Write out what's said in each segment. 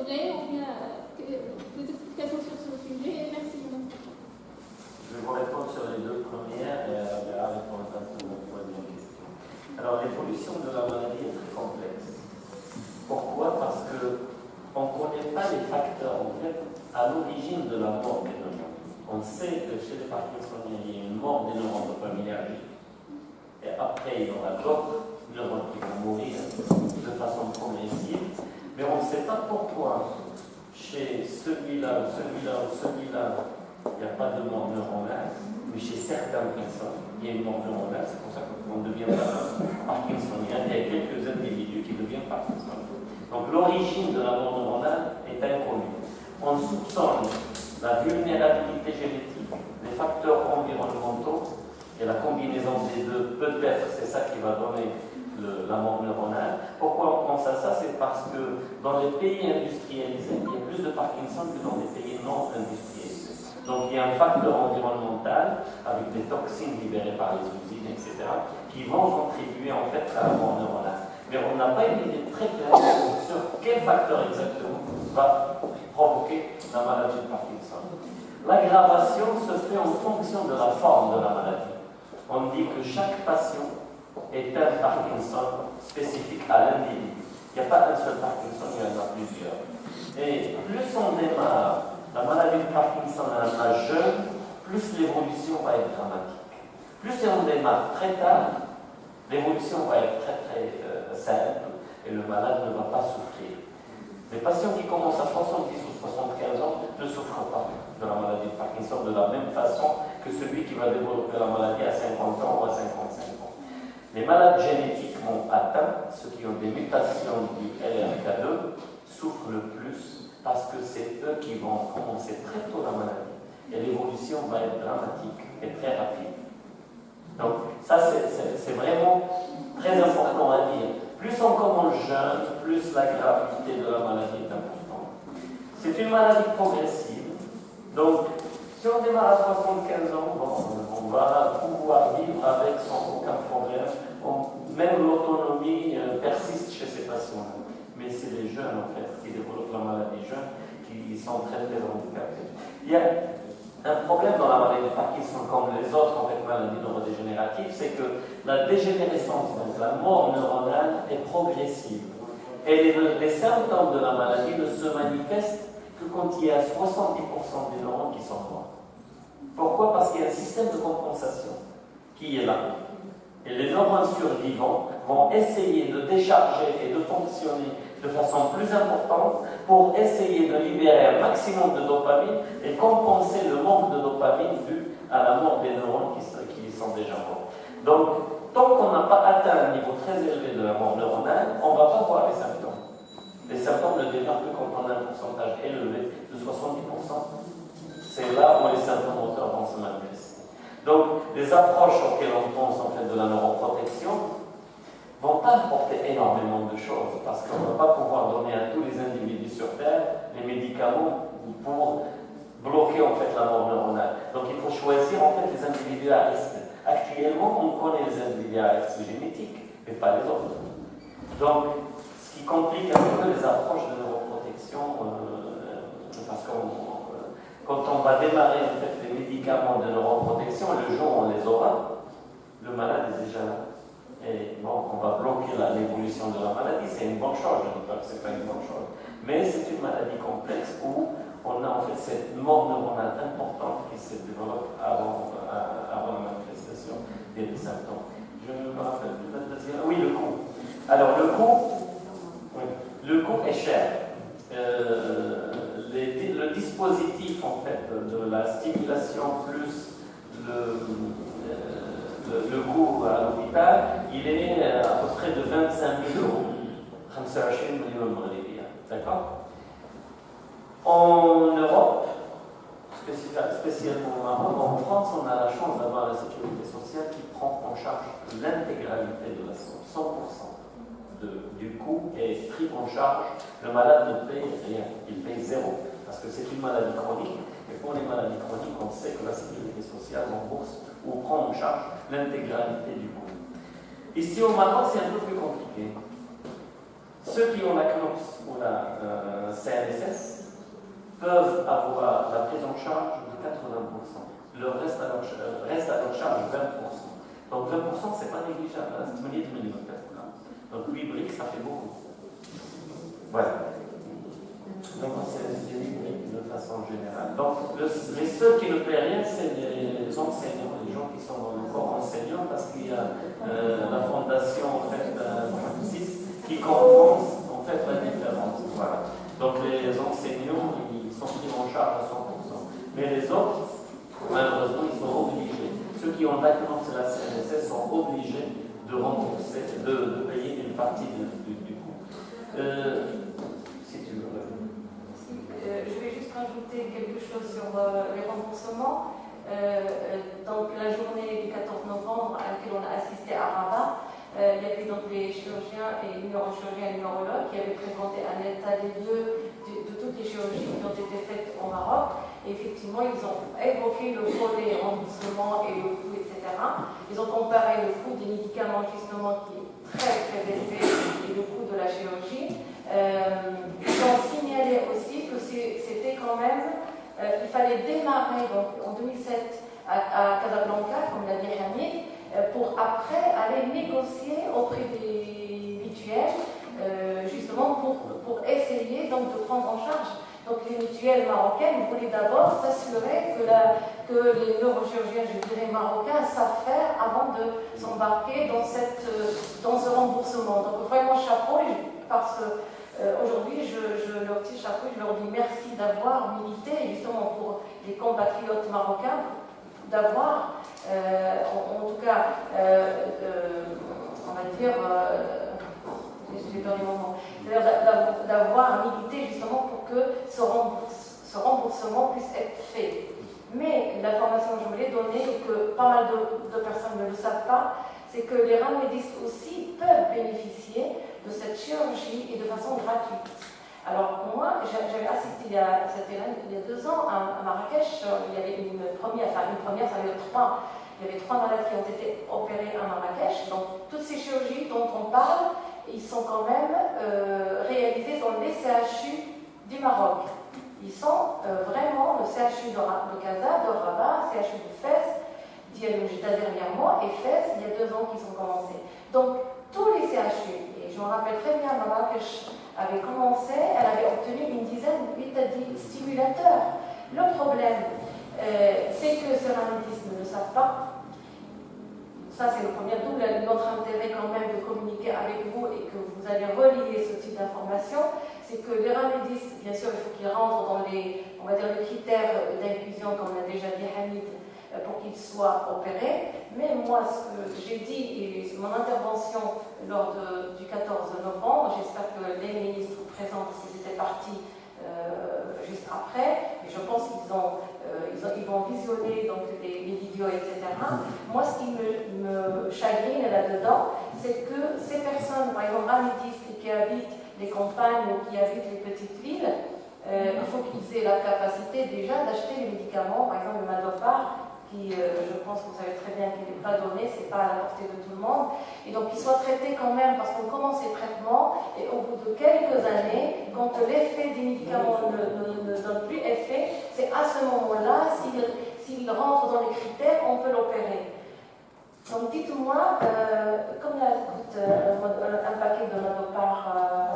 voulez, ou bien des explications sur ce sujet. Merci. Je vais vous répondre sur les deux premières et on verra répondre à la troisième question. Alors, l'évolution de la maladie est très complexe. Pourquoi? Parce qu'on ne connaît pas les facteurs, en fait, à l'origine de la mort des neurones. On sait que chez les Parkinsoniens, il y a une mort des neurones dopaminergiques. Et après, il y aura d'autres neurones qui vont mourir de façon progressive. Mais on ne sait pas pourquoi chez celui-là, celui-là ou celui-là, il n'y a pas de mort neuronale, mais chez certaines personnes, il y a une mort neuronale. C'est pour ça qu'on devient parkinsonien. Il y a quelques individus qui deviennent parkinsoniens. Donc l'origine de la mort neuronale est inconnue. On soupçonne la vulnérabilité génétique, les facteurs environnementaux et la combinaison des deux. Peut-être c'est ça qui va donner la mort neuronale. Pourquoi on pense à ça? C'est parce que dans les pays industrialisés, il y a plus de Parkinson que dans les pays non industrialisés. Donc il y a un facteur environnemental avec des toxines libérées par les usines, etc., qui vont contribuer en fait à la mort neuronale. Mais on n'a pas une idée très claire sur quel facteur exactement va provoquer la maladie de Parkinson. L'aggravation se fait en fonction de la forme de la maladie. On dit que chaque patient est un Parkinson spécifique à l'individu. Il n'y a pas un seul Parkinson, il y en a plusieurs. Et plus on démarre la maladie de Parkinson à un âge jeune, plus l'évolution va être dramatique. Plus on démarre très tard, l'évolution va être très simple et le malade ne va pas souffrir. Les patients qui commencent à 70 ou 75 ans ne souffrent pas de la maladie de Parkinson de la même façon que celui qui va développer la maladie à 50 ans ou à 55 ans. Les malades génétiquement atteints, ceux qui ont des mutations du LRK2, souffrent le plus parce que c'est eux qui vont commencer très tôt la maladie et l'évolution va être dramatique et très rapide. Donc ça c'est vraiment très important à dire. Plus on commence jeune, plus la gravité de la maladie est importante. C'est une maladie progressive. Donc, si on démarre à 75 ans, on va pouvoir vivre avec sans aucun problème. Même l'autonomie persiste chez ces patients-là. Mais c'est les jeunes, en fait, qui développent la maladie jeune, qui sont très handicapés. Il y a un problème dans la maladie de Parkinson, comme les autres en fait, maladies neurodégénératives, c'est que la dégénérescence, donc la mort neuronale, est progressive. Et les symptômes de la maladie ne se manifestent que quand il y a 70% des neurones qui sont morts. Pourquoi? Parce qu'il y a un système de compensation qui est là. Et les neurones survivants vont essayer de décharger et de fonctionner de façon plus importante pour essayer de libérer un maximum de dopamine et compenser le manque de dopamine dû à la mort des neurones qui sont déjà morts. Donc, tant qu'on n'a pas atteint un niveau très élevé de la mort neuronale, on ne va pas voir les symptômes. Les symptômes ne démarrent que quand on a un pourcentage élevé de 70%. C'est là où les symptômes moteurs vont se manifester. Donc, les approches auxquelles on pense en fait de la neuroprotection ne vont pas apporter énormément de choses parce qu'on ne va pas pouvoir donner à tous les individus sur Terre les médicaments pour bloquer en fait la mort neuronale. Donc, il faut choisir en fait les individus à risque. Actuellement, on connaît les individus à risque génétique, mais pas les autres. Donc, ce qui complique un peu les approches de neuroprotection, parce que quand on va démarrer en fait, les médicaments de neuroprotection, le jour où on les aura, le malade est déjà là. Et bon, on va bloquer l'évolution de la maladie, c'est une bonne chose, je ne dis pas que ce n'est pas une bonne chose. Mais c'est une maladie complexe où on a en fait cette mort neuronale importante qui se développe avant la manifestation des symptômes. Je me rappelle peut-être de dire. Oui, le coût. Alors, le coût est cher. Le dispositif en fait de la stimulation plus le coût à l'hôpital, il est à peu près de 25 000 euros. 25 minimum, d'accord? En Europe, spécialement au Maroc, en France, on a la chance d'avoir la sécurité sociale qui prend en charge l'intégralité de la somme, 100% du coût est pris en charge. Le malade ne paye rien, il paye zéro, parce que c'est une maladie chronique. Et pour les maladies chroniques, on sait que la sécurité sociale rembourse ou prend en charge l'intégralité du coût. Ici au Maroc, c'est un peu plus compliqué. ceux qui ont la CNOS ou la CNSS peuvent avoir la prise en charge de 80%. Le reste à leur charge 20%. Donc 20%, c'est pas négligeable, hein, c'est million. Donc 8 briques, ça fait beaucoup. Voilà. Donc c'est les briques de façon générale. Donc les seuls qui ne paient rien, c'est les enseignants, les gens qui sont dans le corps enseignant, parce qu'il y a la fondation en fait, qui compense en fait la différence. Voilà. Donc les enseignants, ils sont pris en charge à 100%. Mais les autres, malheureusement, ils sont obligés. Ceux qui ont la CNOS et la CNSS sont obligés de rembourser, de payer une partie du coût. Si tu veux. Je vais juste rajouter quelque chose sur les remboursements. Donc la journée du 14 novembre à laquelle on a assisté à Rabat, il y avait donc les chirurgiens et neurochirurgiens et neurologues qui avaient présenté un état des lieux de toutes les chirurgies qui ont été faites au Maroc. Et effectivement, ils ont évoqué le volet remboursement et le coût, etc. Ils ont comparé le coût des médicaments justement qui est très très élevé et le coût de la chirurgie. Ils ont signalé aussi que c'était quand même, il fallait démarrer donc, en 2007 à Casablanca, comme l'a dit Hamid, pour après aller négocier auprès des mutuelles, justement pour essayer donc, de prendre en charge. Donc les mutuelles marocaines voulaient d'abord s'assurer que les neurochirurgiens, je dirais marocains, savent faire avant de s'embarquer dans ce remboursement. Donc vraiment chapeau, parce que aujourd'hui je leur tire chapeau, je leur dis merci d'avoir milité justement pour les compatriotes marocains, d'avoir en tout cas on va dire j'ai perdu mon nom, c'est-à-dire d'avoir milité justement pour que ce remboursement puisse être fait. Mais l'information que je voulais donner, et que pas mal de personnes ne le savent pas, c'est que les ramédistes aussi peuvent bénéficier de cette chirurgie et de façon gratuite. Alors moi, j'avais assisté il y a 2 ans à Marrakech, il y avait une première, ça avait il y avait 3 malades qui ont été opérés à Marrakech. Donc toutes ces chirurgies dont on parle, ils sont quand même réalisés dans les CHU du Maroc. Ils sont vraiment le CHU de Casa, de Rabat, CHU de Fès, Dialougita dernièrement, et Fès, il y a 2 ans qu'ils sont commencés. Donc tous les CHU, et je me rappelle très bien, Marrakech avait commencé, elle avait obtenu une dizaine, 8 à 10 stimulateurs. Le problème, c'est que ces ramédistes ne le savent pas. Ça, c'est le premier, d'où notre intérêt quand même de communiquer avec vous et que vous allez relier ce type d'informations, c'est que les ramédistes, bien sûr, il faut qu'ils rentrent dans les, on va dire, les critères d'inclusion, comme l'a déjà dit Hamid, pour qu'ils soient opérés. Mais moi, ce que j'ai dit, et mon intervention lors du 14 novembre, j'espère que les ministres présents, parce qu'ils étaient partis juste après, et je pense qu'ils vont visionner donc, les vidéos, etc. Moi, ce qui me chagrine là-dedans, c'est que ces personnes, par exemple, ramédistes qui habitent les campagnes ou qui habitent les petites villes, il faut qu'ils aient la capacité déjà d'acheter les médicaments, par exemple le Madopar, qui, je pense que vous savez très bien qu'il n'est pas donné, c'est pas à la portée de tout le monde, et donc qu'ils soient traités quand même, parce qu'on commence ces traitements, et au bout de quelques années, quand l'effet des médicaments ne donne plus effet, c'est à ce moment-là, s'il rentre dans les critères, on peut l'opérer. Donc dites-moi, combien coûte un paquet de Madopar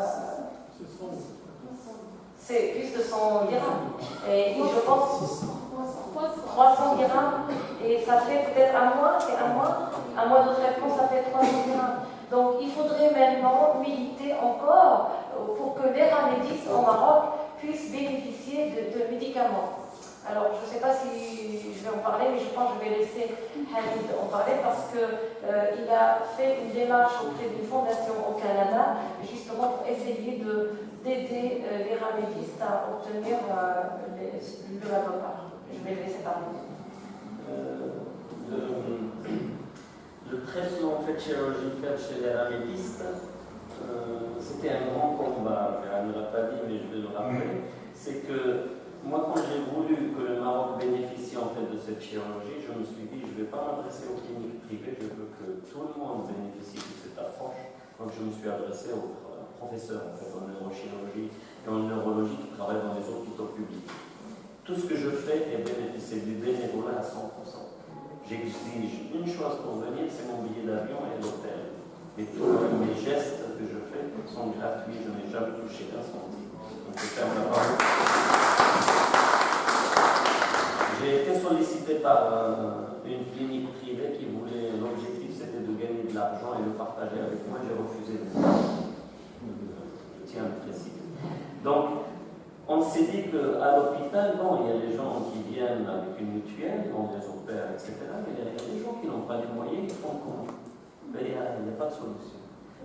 c'est plus de 100 dirhams. Et je pense 300 dirhams. Et ça fait peut-être un mois de traitement, ça fait 300 dirhams. Donc il faudrait maintenant militer encore pour que les ramédistes au Maroc puissent bénéficier de médicaments. Alors je ne sais pas si je vais en parler, mais je pense que je vais laisser Hamid en parler parce qu'il a fait une démarche auprès d'une fondation au Canada, justement pour essayer d'aider les ramédistes à obtenir le Madopar. Je vais le laisser parler. Le traitement en fait, chirurgical chez les ramédistes, c'était un grand combat. Elle ne l'a pas dit, mais je vais le rappeler. C'est que moi, quand j'ai voulu que le Maroc bénéficie en fait de cette chirurgie, je me suis dit, je ne vais pas m'adresser aux cliniques privées, je veux que tout le monde bénéficie de cette approche. Donc je me suis adressé aux professeur en fait, en neurochirurgie et en neurologie qui travaille dans les hôpitaux publics. Tout ce que je fais c'est du bénévolat à 100%. J'exige une chose pour venir, c'est mon billet d'avion et l'hôtel. Et tous mes gestes que je fais sont gratuits, je n'ai jamais touché un centime. Donc je ferme la parole. J'ai été sollicité par une clinique privée qui voulait, l'objectif c'était de gagner de l'argent et de partager avec moi, j'ai refusé. Je tiens à le préciser. Donc, on s'est dit qu'à l'hôpital, bon, il y a des gens qui viennent avec une mutuelle, on les opère, etc. Mais il y a des gens qui n'ont pas les moyens, ils font comment? Ben, il n'y a pas de solution.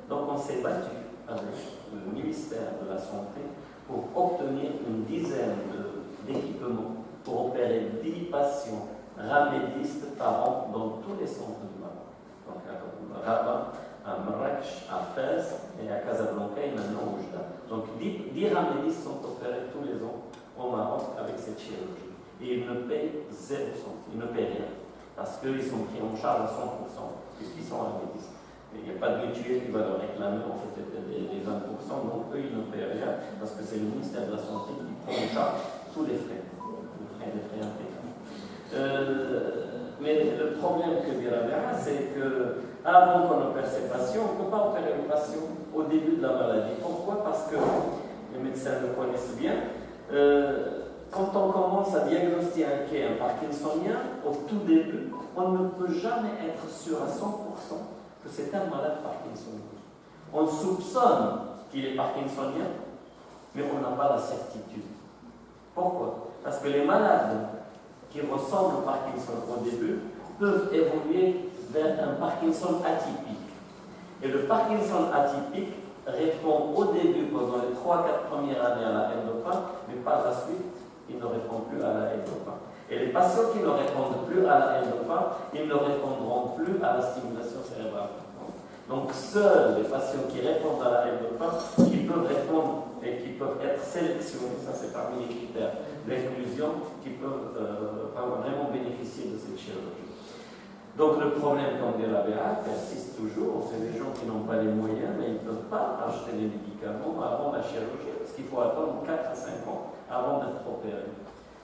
Donc on s'est battu avec le ministère de la Santé pour obtenir une dizaine d'équipements pour opérer 10 patients ramédistes par an dans tous les centres du Maroc. Donc à Rabat, à Marrakech, à Fès et à Casablanca et maintenant au Oujda. Donc 10 ramédistes sont opérés tous les ans au Maroc avec cette chirurgie. Et ils ne payent 0 centime, ils ne payent rien. Parce qu'ils sont pris en charge à 100%, puisqu'ils sont ramédistes. Il n'y a pas de mutuelle qui va leur réclamer en fait les 20%, donc eux ils ne payent rien, parce que c'est le ministère de la Santé qui prend en charge tous les frais intégrés. Mais le problème que dit Rabia, c'est qu'avant qu'on opère ces patients, on ne peut pas opérer le patient au début de la maladie. Pourquoi? Parce que les médecins le connaissent bien. Quand on commence à diagnostiquer un parkinsonien, au tout début, on ne peut jamais être sûr à 100% que c'est un malade parkinsonien. On soupçonne qu'il est parkinsonien, mais on n'a pas la certitude. Pourquoi? Parce que les malades qui ressemblent au Parkinson au début peuvent évoluer vers un Parkinson atypique. Et le Parkinson atypique répond au début, pendant les 3-4 premières années à la L-Dopa, mais par la suite, il ne répond plus à la L-Dopa. Et les patients qui ne répondent plus à la L-Dopa, ils ne répondront plus à la stimulation cérébrale. Donc seuls les patients qui répondent à la L-Dopa, qui peuvent répondre et qui peuvent être sélectionnés, ça c'est parmi les critères d'inclusion, qui peuvent vraiment bénéficier de cette chirurgie. Donc le problème, comme dit Rabia, persiste toujours. C'est des gens qui n'ont pas les moyens, mais ils ne peuvent pas acheter les médicaments avant la chirurgie, parce qu'il faut attendre 4 à 5 ans avant d'être opéré.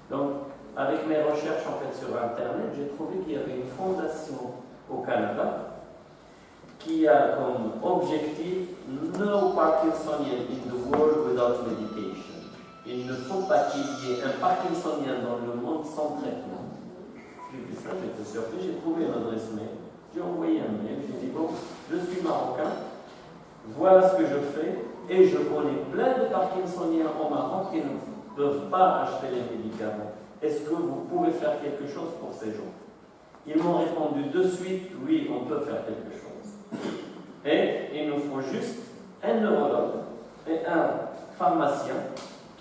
Donc, avec mes recherches en fait sur Internet, j'ai trouvé qu'il y avait une fondation au Canada qui a comme objectif No Parkinsonian in the world without medication. Il ne faut pas qu'il y ait un Parkinsonien dans le monde sans traitement. J'ai vu ça, j'étais surpris, j'ai trouvé une adresse mail, j'ai envoyé un mail, j'ai dit bon, je suis marocain, voilà ce que je fais, et je connais plein de Parkinsoniens au Maroc qui ne peuvent pas acheter les médicaments. Est-ce que vous pouvez faire quelque chose pour ces gens? Ils m'ont répondu de suite, oui, on peut faire quelque chose. Et il nous faut juste un neurologue et un pharmacien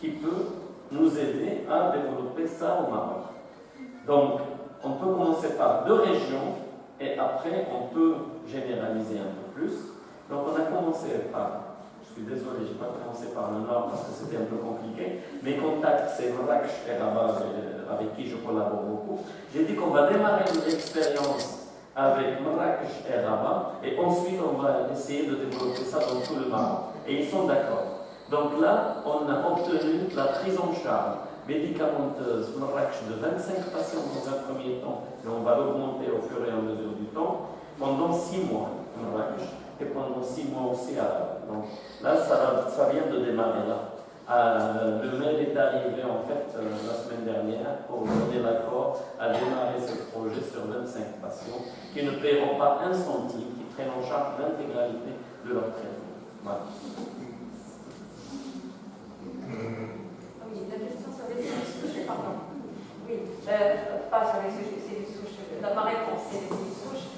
qui peut nous aider à développer ça au Maroc. Donc, on peut commencer par 2 régions et après, on peut généraliser un peu plus. Donc, on a commencé par, je suis désolé, je n'ai pas commencé par le Nord parce que c'était un peu compliqué. Mes contacts, c'est Marrakech et Rabat, avec qui je collabore beaucoup. J'ai dit qu'on va démarrer une expérience avec Marrakech et Rabat, et ensuite on va essayer de développer ça dans tout le Maroc. Et ils sont d'accord. Donc là, on a obtenu la prise en charge médicamenteuse Marrakech de 25 patients dans un premier temps, et on va l'augmenter au fur et à mesure du temps, pendant 6 mois Marrakech, et pendant 6 mois aussi à Rabat. Donc là, ça vient de démarrer là. Le mail est arrivé en fait la semaine dernière pour donner l'accord à démarrer ce projet sur 25 patients qui ne paieront pas un centime, qui prennent en charge l'intégralité de leur traitement. Voilà. Oui, la question sur les cellules souches, pardon. Oui, pas sur les cellules souches. Ma réponse, c'est les cellules souches.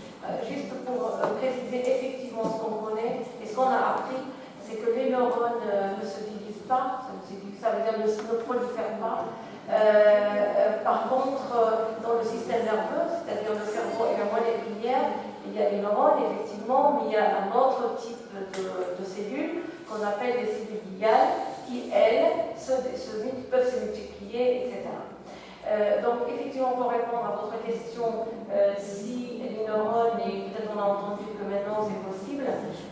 Juste pour préciser effectivement ce qu'on connaît et ce qu'on a appris, c'est que les neurones ne se divisent pas, ça veut dire ne prolifèrent pas. Par contre, dans le système nerveux, c'est-à-dire le cerveau et la moelle épinière, il y a les neurones, effectivement, mais il y a un autre type de cellules qu'on appelle des cellules gliales qui, elles, peuvent se multiplier, etc. Donc, effectivement, pour répondre à votre question, si les neurones, et peut-être on a entendu que maintenant c'est possible,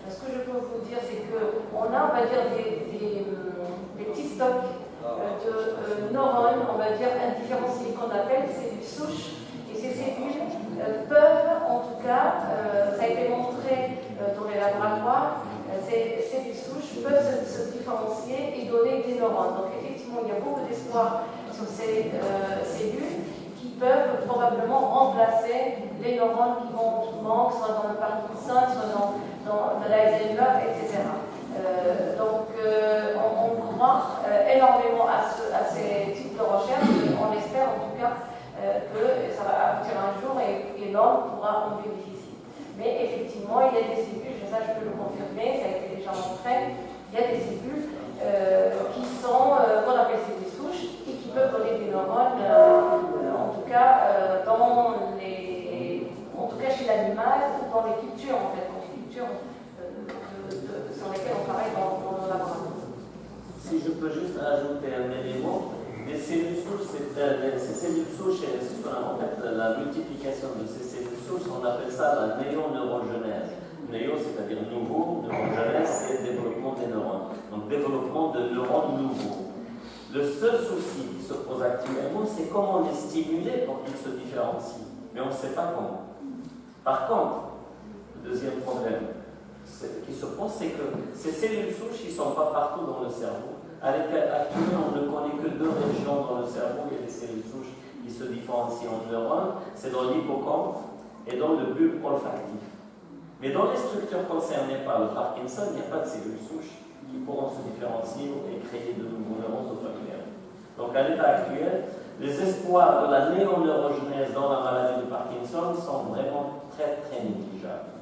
ce que je peux vous dire, c'est que on a, on va dire, des petits stocks de neurones, on va dire, indifférenciés qu'on appelle cellules souches. Et ces cellules peuvent, en tout cas, ça a été montré dans les laboratoires, ces cellules souches peuvent se différencier et donner des neurones. Donc effectivement, il y a beaucoup d'espoir sur ces cellules qui peuvent probablement remplacer les neurones qui manquent, soit dans le Parkinson, soit dans l'Alzheimer, etc. Donc on croit énormément à ces types de recherches et on espère en tout cas que ça va aboutir un jour et l'homme pourra en bénéficier. Mais effectivement, il y a des cellules, ça je peux le confirmer, ça a été déjà montré, il y a des cellules qui sont, qu'on appelle cellules souches, et qui peuvent donner des neurones, en tout cas, en tout cas chez l'animal, ou dans les cultures, en fait, dans les cultures sur lesquelles on travaille dans nos laboratoires. Si je peux juste ajouter un élément, les cellules souches, ces cellules souches, en fait, la multiplication de ces cellules souches, on appelle ça la néoneurogenèse. Néo, c'est-à-dire nouveau, neurogenèse, c'est le développement des neurones. Donc, développement de neurones nouveaux. Le seul souci qui se pose actuellement, c'est comment les stimuler pour qu'ils se différencient. Mais on ne sait pas comment. Par contre, le deuxième problème qui se pose, c'est que ces cellules souches, ils ne sont pas partout dans le cerveau. Actuellement, on ne connaît que 2 régions dans le cerveau où il y a des cellules souches qui se différencient en neurones, c'est dans l'hippocampe et dans le bulbe olfactif. Mais dans les structures concernées par le Parkinson, il n'y a pas de cellules souches qui pourront se différencier et créer de nouveaux neurones autrement. Donc à l'état actuel, les espoirs de la néoneurogenèse dans la maladie de Parkinson sont vraiment très très négligeables.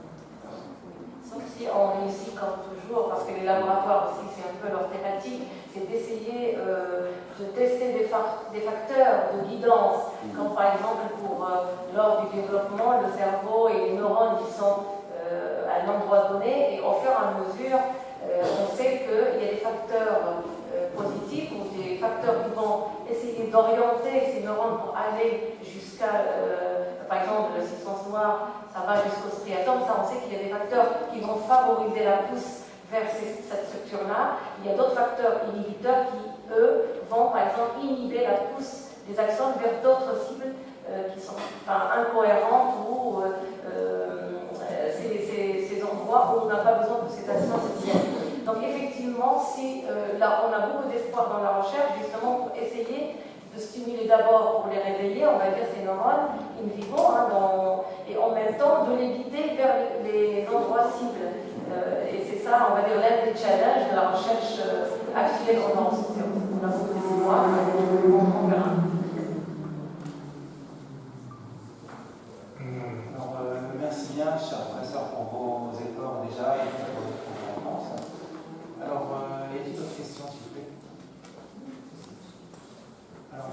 Sauf si on réussit comme toujours, parce que les laboratoires aussi, c'est un peu leur thématique, c'est d'essayer de tester des facteurs de guidance, comme par exemple lors du développement, le cerveau et les neurones qui sont à un endroit donné, et au fur et à mesure, on sait qu'il y a des facteurs positifs ou des facteurs qui vont essayer d'orienter ces neurones pour aller jusqu'à, par exemple, le substance noire, ça va jusqu'au striatum, ça on sait qu'il y a des facteurs qui vont favoriser la pousse vers cette structure-là. Il y a d'autres facteurs inhibiteurs qui, eux, vont par exemple inhiber la pousse des axones vers d'autres cibles qui sont incohérentes ou ces endroits où on n'a pas besoin que ces axones se tiennent. Donc effectivement, si là on a beaucoup d'espoir dans la recherche, justement pour essayer de stimuler d'abord pour les réveiller, on va dire ces neurones in vivo, et en même temps de les guider vers les endroits cibles. Et c'est ça, on va dire, l'un des challenges de la recherche actuelle en neurosciences. On a beaucoup d'espoir, on verra. Alors, merci bien, cher professeur, pour vos efforts déjà et pour votre réponse. Alors, y a-t-il d'autres questions, s'il vous plaît? Alors,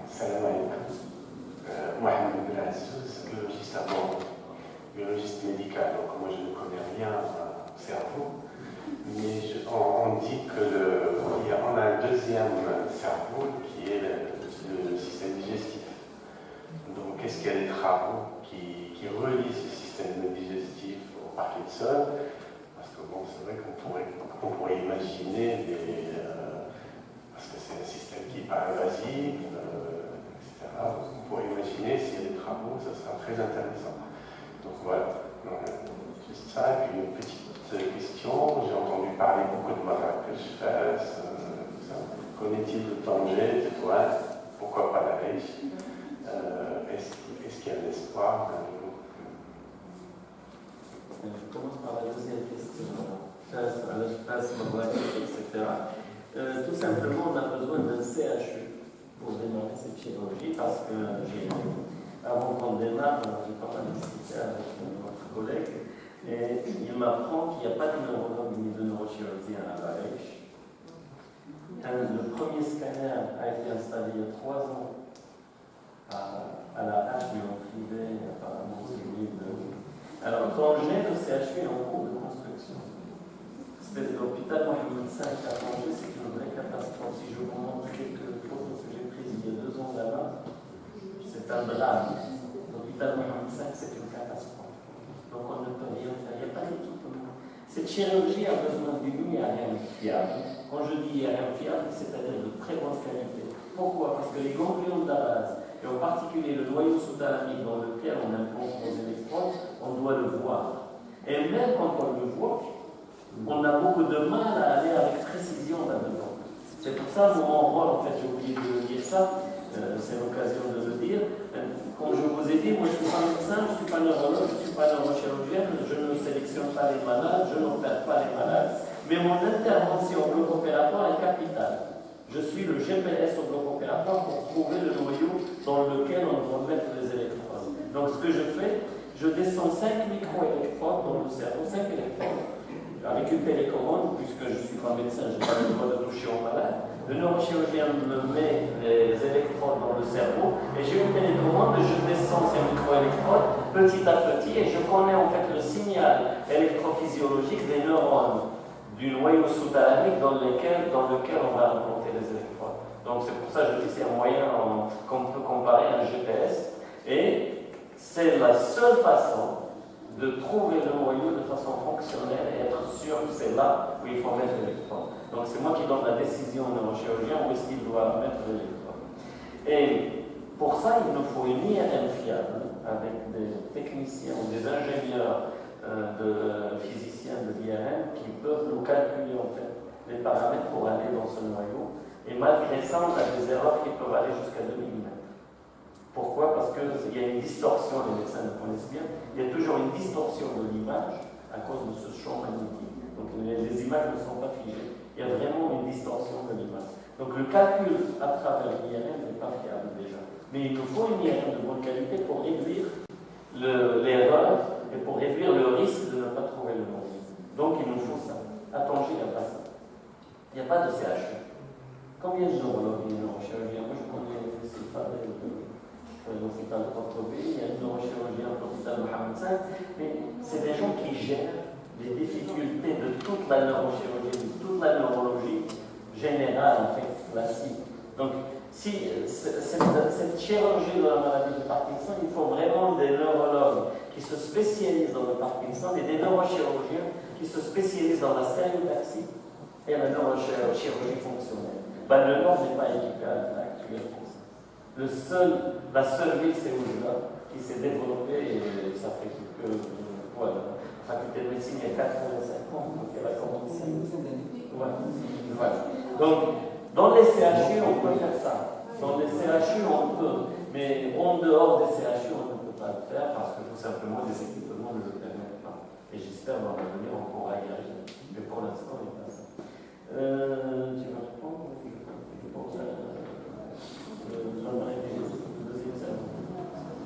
Salam alaikum. Mohamed Belazzouz, biologiste médical, donc moi je ne connais rien au cerveau, mais on dit qu'on a un deuxième cerveau qui est le système digestif. Donc est-ce qu'il y a des travaux qui relient ce système digestif au Parkinson? Parce que bon, c'est vrai qu'on pourrait imaginer parce que c'est un système qui n'est pas invasif, etc. On pourrait imaginer s'il y a des travaux, ça sera très intéressant. Donc voilà, juste ça. Et puis une petite question, j'ai entendu parler beaucoup de Marrakech, Fès, connaît-il le Tanger, Tétouan, pourquoi pas la Reich? Est-ce qu'il y a de l'espoir d'un jour? Je commence par la deuxième question. Fès, Marrakech, etc. Tout simplement, on a besoin d'un CHU pour démarrer cette chirurgie parce que avant qu'on démarre, j'ai pas mal discuté avec notre collègue et il m'apprend qu'il n'y a pas de neurologue ni de neurochirurgien à la Reich. Le premier scanner a été installé il y a 3 ans à la Reich, mais en privé, apparemment c'est lui. Alors, Tanger, le CHU est en cours de construction. L'hôpital Mohamed V à Tanger, c'est une vraie catastrophe. Si je vous montre quelques photos que j'ai prises il y a 2 ans là-bas, c'est un drame. L'hôpital l'hôpital Mohamed V, c'est une catastrophe. Donc on ne peut rien faire, il n'y a pas d'équipement. Cette chirurgie a besoin d'une IRM fiable. Quand je dis IRM fiable, c'est-à-dire de très bonne qualité. Pourquoi? Parce que les ganglions de la base, et en particulier le noyau sous-thalamique dans lequel on implante nos électrodes, on doit le voir. Et même quand on le voit, on a beaucoup de mal à aller avec précision là-dedans. C'est pour ça que mon rôle, en fait, j'ai oublié de dire ça, c'est l'occasion de le dire. Comme je vous ai dit, moi je ne suis pas médecin, je ne suis pas neurologue, je ne suis pas neurochirurgien, je ne sélectionne pas les malades, je n'opère pas les malades, mais mon intervention au bloc opératoire est capitale. Je suis le GPS au bloc opératoire pour trouver le noyau dans lequel on doit mettre les électrodes. Donc ce que je fais, je descends 5 micro-électrodes dans le cerveau, 5 électrodes, avec une télécommande, puisque je ne suis pas médecin, je n'ai pas le droit de toucher au malade. Le neurochirurgien me met les électrodes dans le cerveau et j'ai une télécommande, je descends ces micro-électrodes petit à petit et je connais en fait le signal électrophysiologique des neurones du noyau sous-thalamique dans lequel on va implanter les électrodes. Donc c'est pour ça que je dis que c'est un moyen qu'on peut comparer à un GPS et c'est la seule façon de trouver le noyau de façon fonctionnelle et être sûr que c'est là où il faut mettre l'électrode. Donc c'est moi qui donne la décision au neurochirurgien où est-ce qu'il doit mettre l'électrode. Et pour ça, il nous faut une IRM fiable avec des techniciens ou des ingénieurs de physiciens de l'IRM qui peuvent nous calculer en fait les paramètres pour aller dans ce noyau. Et malgré ça, on a des erreurs qui peuvent aller jusqu'à 2 mm. Pourquoi? Parce qu'il y a une distorsion, les médecins le connaissent bien, il y a toujours une distorsion de l'image à cause de ce champ magnétique. Donc les images ne sont pas figées. Il y a vraiment une distorsion de l'image. Donc le calcul à travers l'IRM n'est pas fiable déjà. Mais il nous faut une IRM de bonne qualité pour réduire l'erreur et pour réduire le risque de ne pas trouver le noyau. Donc il nous faut ça. À Tanger, il n'y a pas ça. Il n'y a pas de CHU. Combien de neurologues et neurochirurgiens? Moi je connais l'hôpital de Porto-Ville, il y a un neurochirurgien à l'hôpital Mohamed V, mais c'est des gens qui gèrent les difficultés de toute la neurochirurgie, de toute la neurologie générale, en fait, classique. Donc, si cette chirurgie de la maladie de Parkinson, il faut vraiment des neurologues qui se spécialisent dans le Parkinson et des neurochirurgiens qui se spécialisent dans la stéréotaxie et la neurochirurgie fonctionnelle. Le Nord n'est pas équipé à l'état actuel pour ça. La seule ville, c'est Oujda, qui s'est développée et ça fait que voilà. La faculté de médecine, il y a 85 ans, donc elle a commencé. Voilà. Donc, dans les CHU, on peut faire ça. Dans les CHU, on peut. Mais en dehors des CHU, on ne peut pas le faire parce que tout simplement, les équipements ne le permettent pas. Et j'espère dans l'avenir, on pourra y arriver. Mais pour l'instant, il n'y a pas ça. Tu vas répondre?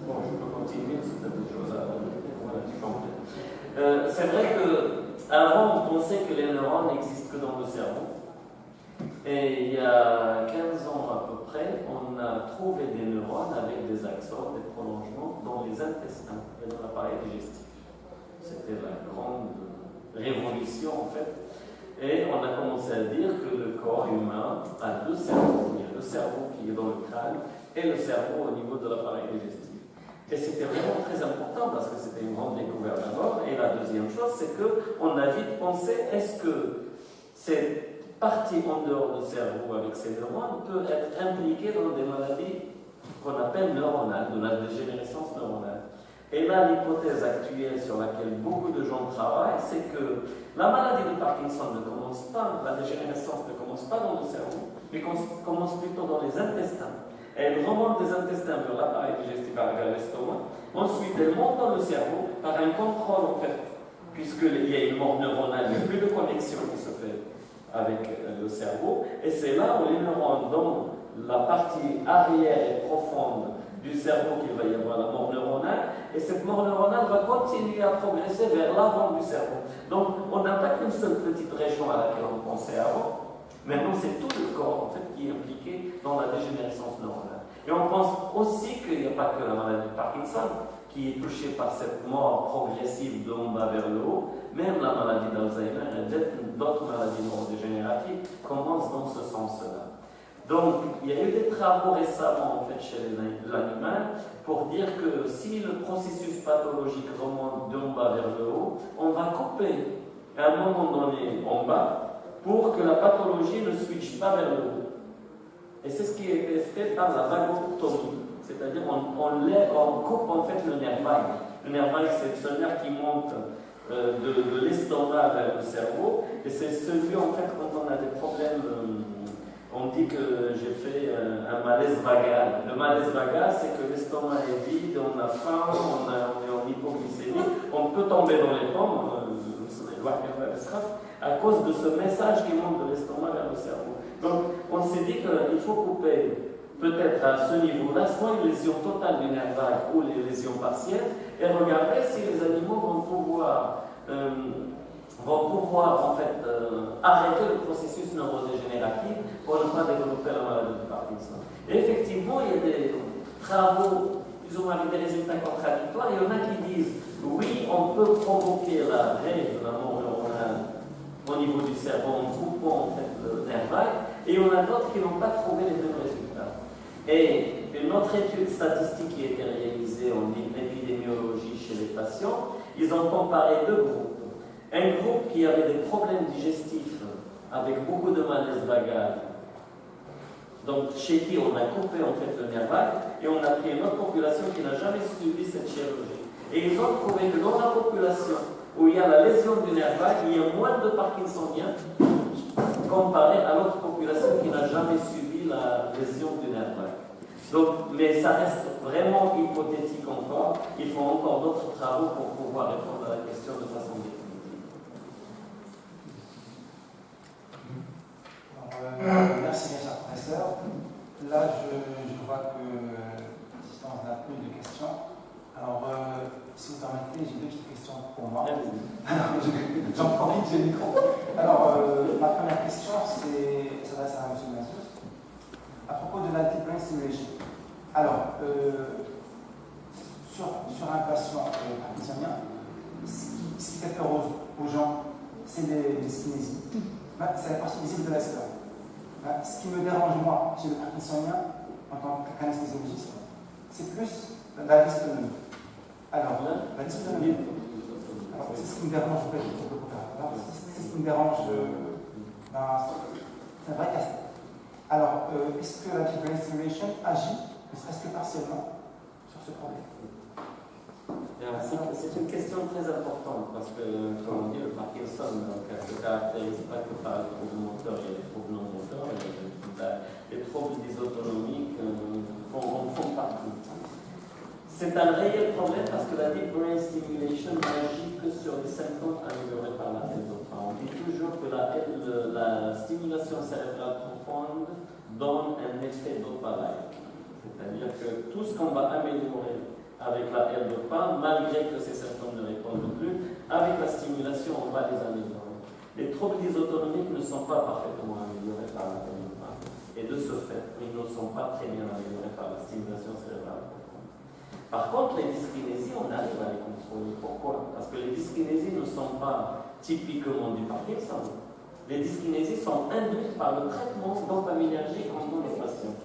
Bon, je peux continuer si tu as des choses à ajouter. Voilà, tu comprends. C'est vrai qu'avant, on pensait que les neurones n'existent que dans le cerveau. Et il y a 15 ans à peu près, on a trouvé des neurones avec des axones, des prolongements dans les intestins et dans l'appareil digestif. C'était la grande révolution en fait. Et on a commencé à dire que le corps humain a 2 cerveaux. Il y a le cerveau qui est dans le crâne et le cerveau au niveau de l'appareil digestif. Et c'était vraiment très important parce que c'était une grande découverte d'abord. Et la deuxième chose, c'est qu'on a vite pensé, est-ce que cette partie en dehors du cerveau avec ces neurones peut être impliquée dans des maladies qu'on appelle neuronales, de la dégénérescence neuronale. Et là, l'hypothèse actuelle sur laquelle beaucoup de gens travaillent, c'est que la maladie de Parkinson ne commence pas, la dégénérescence ne commence pas dans le cerveau, mais commence plutôt dans les intestins. Elle remonte des intestins vers l'appareil digestif, vers l'estomac. Ensuite, elle monte dans le cerveau par un contrôle, en fait, puisqu'il y a une mort neuronale, il n'y a plus de connexion qui se fait avec le cerveau. Et c'est là où les neurones, dans la partie arrière et profonde du cerveau, qu'il va y avoir la mort neuronale, et cette mort neuronale va continuer à progresser vers l'avant du cerveau. Donc, on n'a pas qu'une seule petite région à laquelle on pensait avant. Maintenant, c'est tout le corps en fait, qui est impliqué dans la dégénérescence neuronale. Et on pense aussi qu'il n'y a pas que la maladie de Parkinson qui est touchée par cette mort progressive d'en bas vers le haut. Même la maladie d'Alzheimer et d'autres maladies neurodégénératives commencent dans ce sens-là. Donc, il y a eu des travaux récemment en fait, chez l'animal pour dire que si le processus pathologique remonte d'en bas vers le haut, on va couper à un moment donné en bas pour que la pathologie ne switche pas vers le haut. Et c'est ce qui a été fait par la vagotomie, c'est-à-dire on coupe en fait le nerf vague. Le nerf vague, c'est ce nerf qui monte de l'estomac vers le cerveau, et c'est celui en fait quand on a des problèmes. On dit que j'ai fait un malaise vagal. Le malaise vagal, c'est que l'estomac est vide, on a faim, on est en hypoglycémie, on peut tomber dans les pommes, à cause de ce message qui monte de l'estomac vers le cerveau. Donc, on s'est dit qu'il faut couper peut-être à ce niveau-là, soit une lésion totale du nerf vague ou les lésions partielles, et regarder si les animaux vont pouvoir en fait arrêter le processus neurodégénératif pour ne pas développer la maladie de Parkinson. Et effectivement, il y a des travaux plus ou moins avec des résultats contradictoires. Il y en a qui disent oui, on peut provoquer la raie de la mort neuronale au niveau du cerveau en coupant en fait, le nerf vague, et il y en a d'autres qui n'ont pas trouvé les mêmes résultats. Et une autre étude statistique qui a été réalisée en épidémiologie chez les patients, ils ont comparé deux groupes. Un groupe qui avait des problèmes digestifs avec beaucoup de malaise vagal, donc chez qui on a coupé en fait le nerf vague, et on a pris une autre population qui n'a jamais subi cette chirurgie. Et ils ont trouvé que dans la population où il y a la lésion du nerf vague, il y a moins de parkinsoniens comparé à l'autre population qui n'a jamais subi la lésion du nerf vague. Donc, mais ça reste vraiment hypothétique encore. Il faut encore d'autres travaux pour pouvoir répondre à la question de façon définitive. Merci bien, cher professeur. Là, je vois que l'assistance n'a plus de questions. Alors, si vous permettez, j'ai deux petites questions pour moi. J'en profite, j'ai le micro. Alors, ma première question, s'adresse à M. Massius. À propos de la deep brain stimulation. Alors, sur un patient parkinsonien, ce qui fait peur aux gens, c'est les dyskinésies. C'est la partie visible de la sphère. Ce qui me dérange, moi, chez le parkinsonien, en tant qu'anesthésologiste, c'est plus la dystonie. Alors, la dystonie, c'est ce qui me dérange, en fait, c'est ce qui me dérange, c'est un vrai casse-tête. Alors, est-ce que la deep brain stimulation agit, ne serait-ce que partiellement, sur ce problème? C'est une question très importante parce que, comme on dit, le Parkinson ne se caractérise pas que par les troubles moteurs, il y a les troubles non moteurs, les troubles dysautonomiques font partie. C'est un réel problème parce que la deep brain stimulation n'agit que sur les symptômes améliorés par la L-DOPA. On dit toujours que la stimulation cérébrale profonde donne un effet dopamine. C'est-à-dire que tout ce qu'on va améliorer avec la L-DOPA, malgré que ces symptômes ne répondent plus, avec la stimulation, on va les améliorer. Les troubles dysautonomiques ne sont pas parfaitement améliorés par la L-DOPA. Et de ce fait, ils ne sont pas très bien améliorés par la stimulation cérébrale profonde. Par contre, les dyskinésies, on arrive à les contrôler. Pourquoi? Parce que les dyskinésies ne sont pas typiquement du Parkinson. Les dyskinésies sont induites par le traitement dopaminergique en donne aux patients.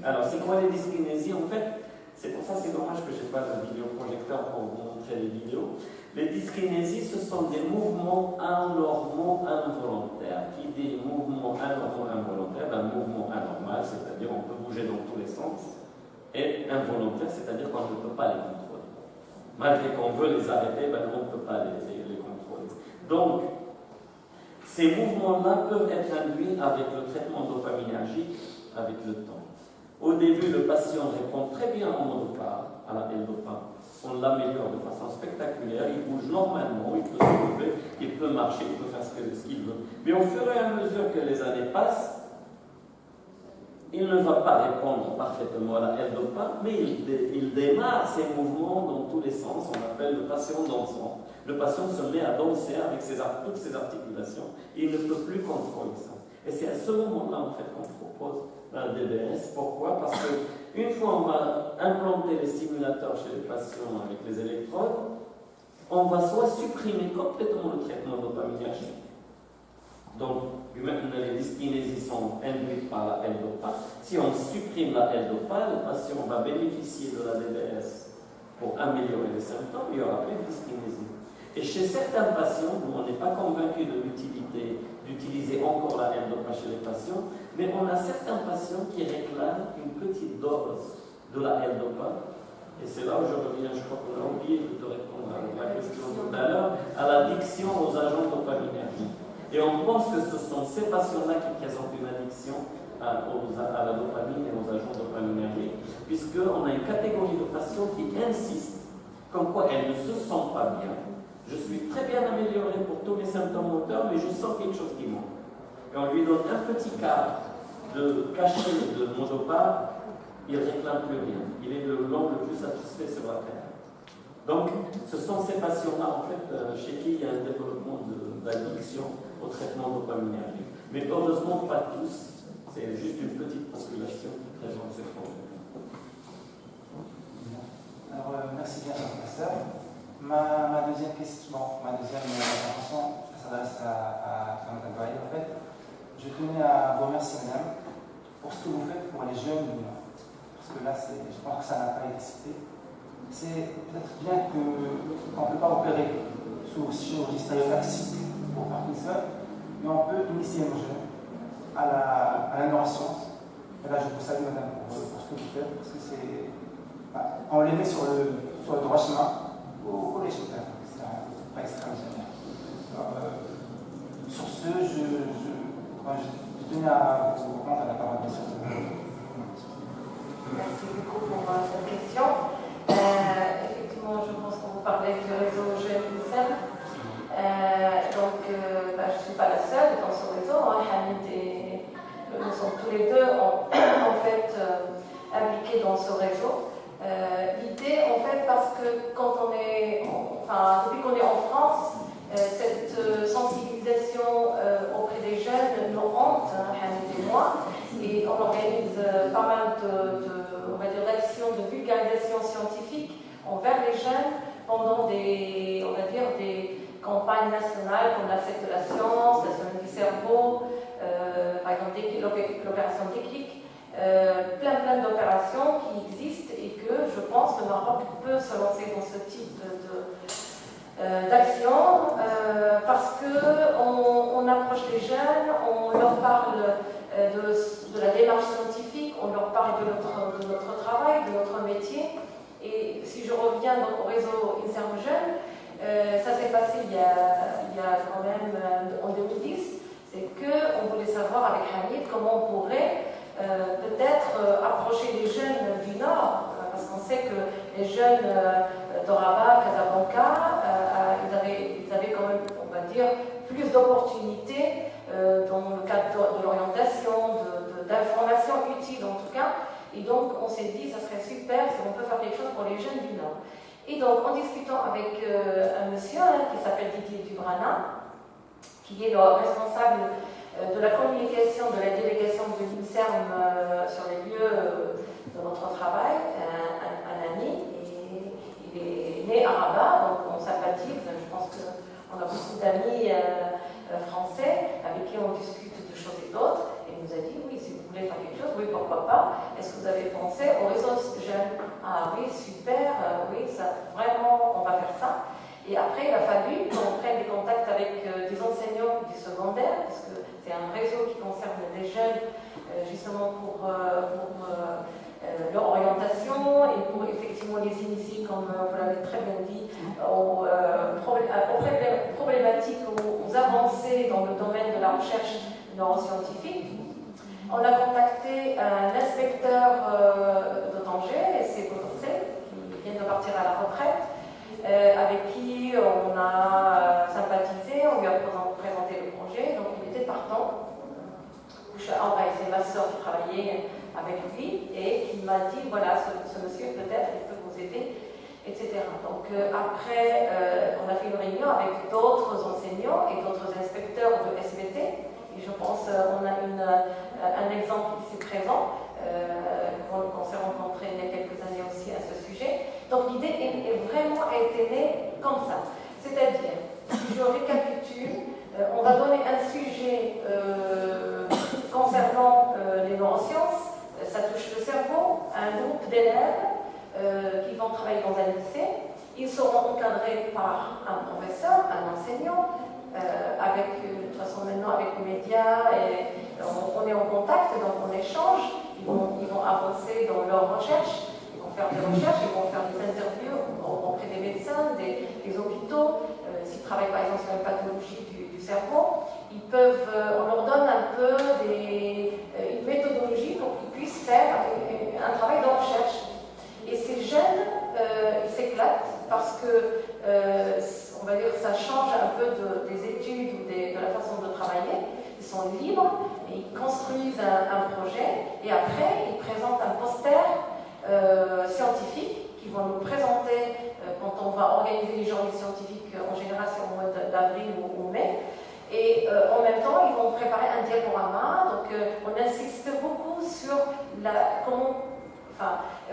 Alors, c'est quoi les dyskinésies? En fait, c'est pour ça que c'est dommage que je n'ai pas le vidéoprojecteur pour vous montrer les vidéos. Les dyskinésies, ce sont des mouvements anormaux involontaires. Qui dit mouvement anormaux involontaire? Un mouvement anormal, c'est-à-dire on peut bouger dans tous les sens. Et involontaire, c'est-à-dire qu'on ne peut pas les contrôler. Malgré qu'on veut les arrêter, on ne peut pas les contrôler. Donc, ces mouvements-là peuvent être induits avec le traitement dopaminergique avec le temps. Au début, le patient répond très bien en monopa, à la L-DOPA. On l'améliore de façon spectaculaire, il bouge normalement, il peut se lever, il peut marcher, il peut faire ce qu'il veut. Mais au fur et à mesure que les années passent, il ne va pas répondre parfaitement à la L-DOPA, mais il démarre ses mouvements dans tous les sens, on appelle le patient dansant. Le patient se met à danser avec toutes ses articulations, et il ne peut plus contrôler ça. Et c'est à ce moment-là, en fait, qu'on propose un DBS. Pourquoi? Parce qu'une fois on va implanter les stimulateurs chez les patients avec les électrodes, on va soit supprimer complètement le traitement dopaminergique, Donc, les dyskinésies sont induites par la L-Dopa. Si on supprime la L-Dopa, le patient va bénéficier de la DBS pour améliorer les symptômes, il n'y aura plus de dyskinésie. Et chez certains patients, nous on n'est pas convaincu de l'utilité d'utiliser encore la L-Dopa chez les patients, mais on a certains patients qui réclament une petite dose de la L-Dopa. Et c'est là où je reviens, je crois qu'on a oublié de te répondre à la question tout à l'heure, à l'addiction aux agents dopaminergiques. Et on pense que ce sont ces patients-là qui présentent une addiction à la dopamine et aux agents dopaminergiques, puisqu'on a une catégorie de patients qui insistent, comme quoi elles ne se sentent pas bien. Je suis très bien amélioré pour tous mes symptômes moteurs, mais je sens quelque chose qui manque. Et on lui donne un petit quart de cachet de Modopa, il ne réclame plus rien. Il est l'homme le plus satisfait sur la Terre. Donc, ce sont ces patients-là, en fait, chez qui il y a un développement d'addiction au traitement dopaminergique. Mais heureusement, pas tous. C'est juste une petite population qui présente ce problème. Alors, merci bien, professeur. Ma deuxième question, ma deuxième intervention, s'adresse à Mme Tabaye. En fait, je tenais à vous remercier, madame, pour ce que vous faites pour les jeunes du Nord. Parce que là, je pense que ça n'a pas été cité. C'est peut-être bien qu'on ne peut pas opérer sous chirurgie stéréotaxique pour Parkinson, mais on peut initier nos jeunes à la neuroscience. Et là, je vous salue, madame, pour ce que vous faites, parce que c'est. On les met sur le droit chemin au collège, c'est pas extraordinaire. Sur ce, je tenais à vous rendre la parole, bien sûr. Merci beaucoup pour cette question. Effectivement, je pense que vous parlez du réseau GMISM. Je ne suis pas la seule dans ce réseau. Hamid et nous sommes tous les deux en fait impliqués dans ce réseau. L'idée, en fait, parce que depuis qu'on est en France, cette sensibilisation auprès des jeunes nous hante, Hamid et moi, et on organise pas mal d'actions de vulgarisation scientifique envers les jeunes pendant des campagnes nationales comme la fête de la science, la semaine du cerveau, par exemple l'opération Déclic, plein d'opérations qui existent et que je pense que le Maroc peut se lancer dans ce type d'action parce qu'on approche les jeunes, on leur parle de la démarche scientifique, on leur parle de notre travail, de notre métier. Et si je reviens donc au réseau INSERM Jeunes, ça s'est passé il y a quand même en 2010, c'est qu'on voulait savoir avec Hamid comment on pourrait peut-être approcher les jeunes du Nord, parce qu'on sait que les jeunes d'Oraba, Casablanca, ils avaient quand même, on va dire, plus d'opportunités dans le cadre de l'orientation, d'informations utiles en tout cas. Et donc on s'est dit, ça serait super si on peut faire quelque chose pour les jeunes du Nord. Et donc en discutant avec un monsieur qui s'appelle Didier Dubrana, qui est le responsable de la communication de la délégation de l'INSERM sur les lieux de notre travail, un ami, et il est né à Rabat, donc on sympathise, je pense qu'on a beaucoup d'amis français avec qui on discute de choses et d'autres, et il nous a dit, oui, si vous voulez faire quelque chose, oui, pourquoi pas, est-ce que vous avez pensé au réseau jeune? Ah oui, super, oui, ça, vraiment, on va faire ça. Et après, il a fallu qu'on prenne des contacts avec des enseignants du secondaire, parce que c'est un réseau qui concerne des jeunes, justement pour leur orientation et pour effectivement les initier, comme vous l'avez très bien dit, aux problématiques, aux avancées dans le domaine de la recherche neuroscientifique. On a contacté un inspecteur de Tanger, c'est Botorsé, qui vient de partir à la retraite, avec qui on a sympathisé, on lui a présenté le projet, donc il était partant. C'est ma soeur qui travaillait avec lui et qui m'a dit, voilà, ce monsieur peut-être il peut vous aider, etc. Donc après, on a fait une réunion avec d'autres enseignants et d'autres inspecteurs de SVT, et je pense on a un exemple ici présent, qu'on s'est rencontré il y a quelques années aussi à ce sujet. Donc l'idée est vraiment été née comme ça. C'est-à-dire, si je récapitule, On va donner un sujet concernant les neurosciences. Ça touche le cerveau, un groupe d'élèves qui vont travailler dans un lycée. Ils seront encadrés par un professeur, un enseignant, de toute façon maintenant avec les médias, et on est en contact, donc on échange. Ils vont avancer dans leurs recherches, ils vont faire des recherches, ils vont faire des interviews auprès des médecins, des hôpitaux. S'ils travaillent par exemple sur une pathologie du cerveau, on leur donne un peu une méthodologie pour qu'ils puissent faire un travail de recherche. Et ces jeunes, ils s'éclatent parce que, on va dire que ça change un peu des études ou de la façon de travailler. Ils sont libres, et ils construisent un projet et après ils présentent un poster scientifique qu'ils vont nous présenter quand on va organiser les journées scientifiques. En général c'est au mois d'avril ou mai. Et en même temps, ils vont préparer un diaporama. Donc, on insiste beaucoup sur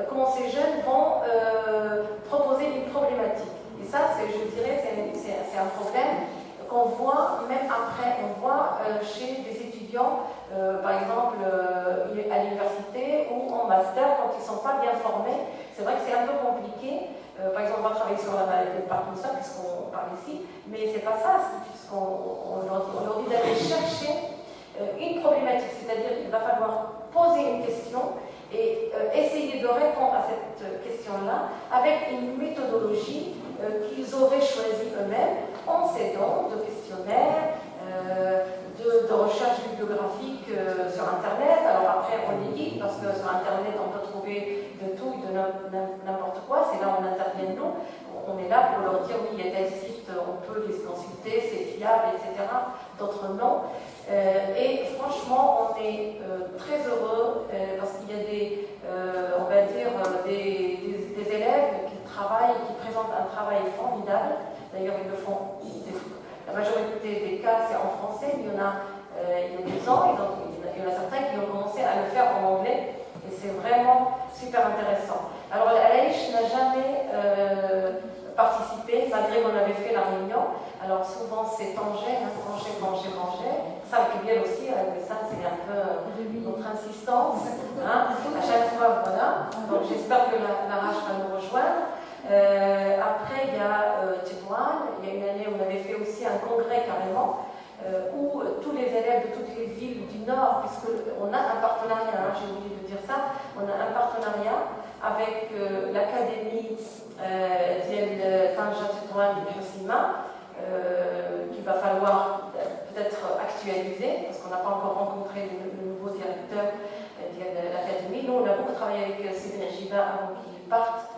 comment ces jeunes vont proposer une problématique. Et ça, je dirais, c'est un problème qu'on voit même après. On voit chez des étudiants, par exemple, à l'université ou en master, quand ils ne sont pas bien formés. C'est vrai que c'est un peu compliqué. Par exemple, on va travailler sur la maladie de Parkinson, puisqu'on parle ici, mais c'est pas ça, puisqu'on leur dit d'aller chercher une problématique, c'est-à-dire qu'il va falloir poser une question et essayer de répondre à cette question-là avec une méthodologie qu'ils auraient choisie eux-mêmes en s'aidant de questionnaires, de recherches bibliographiques sur Internet. Alors après, on les guide parce que sur Internet, on peut trouver de tout et de n'importe quoi. C'est là où on intervient nous. On est là pour leur dire oui, il y a tel site, on peut les consulter, c'est fiable, etc. D'autres non. Et franchement, on est très heureux parce qu'il y a on va dire, des élèves qui travaillent, qui présentent un travail formidable. D'ailleurs, ils le font. La majorité des cas, c'est en français, mais il y a 2 ans, il y en a certains qui ont commencé à le faire en anglais, et c'est vraiment super intéressant. Alors, Alaïch n'a jamais participé, malgré qu'on avait fait la réunion. Alors, souvent, c'est Tanger. Ça, avec Biel aussi, mais ça, c'est un peu notre insistance. À chaque fois, voilà. Donc, j'espère que la RACH va nous rejoindre. Après, il y a Tétouan. Il y a une année où on avait fait aussi un congrès carrément, où tous les élèves de toutes les villes du Nord, puisqu'on a un partenariat, j'ai oublié de dire ça, on a un partenariat avec l'académie d'El Tanja Tétouan de Hussima, qu'il va falloir peut-être actualiser, parce qu'on n'a pas encore rencontré le nouveau directeur de l'académie. Nous, on a beaucoup travaillé avec Cédric Gibin avant qu'il parte.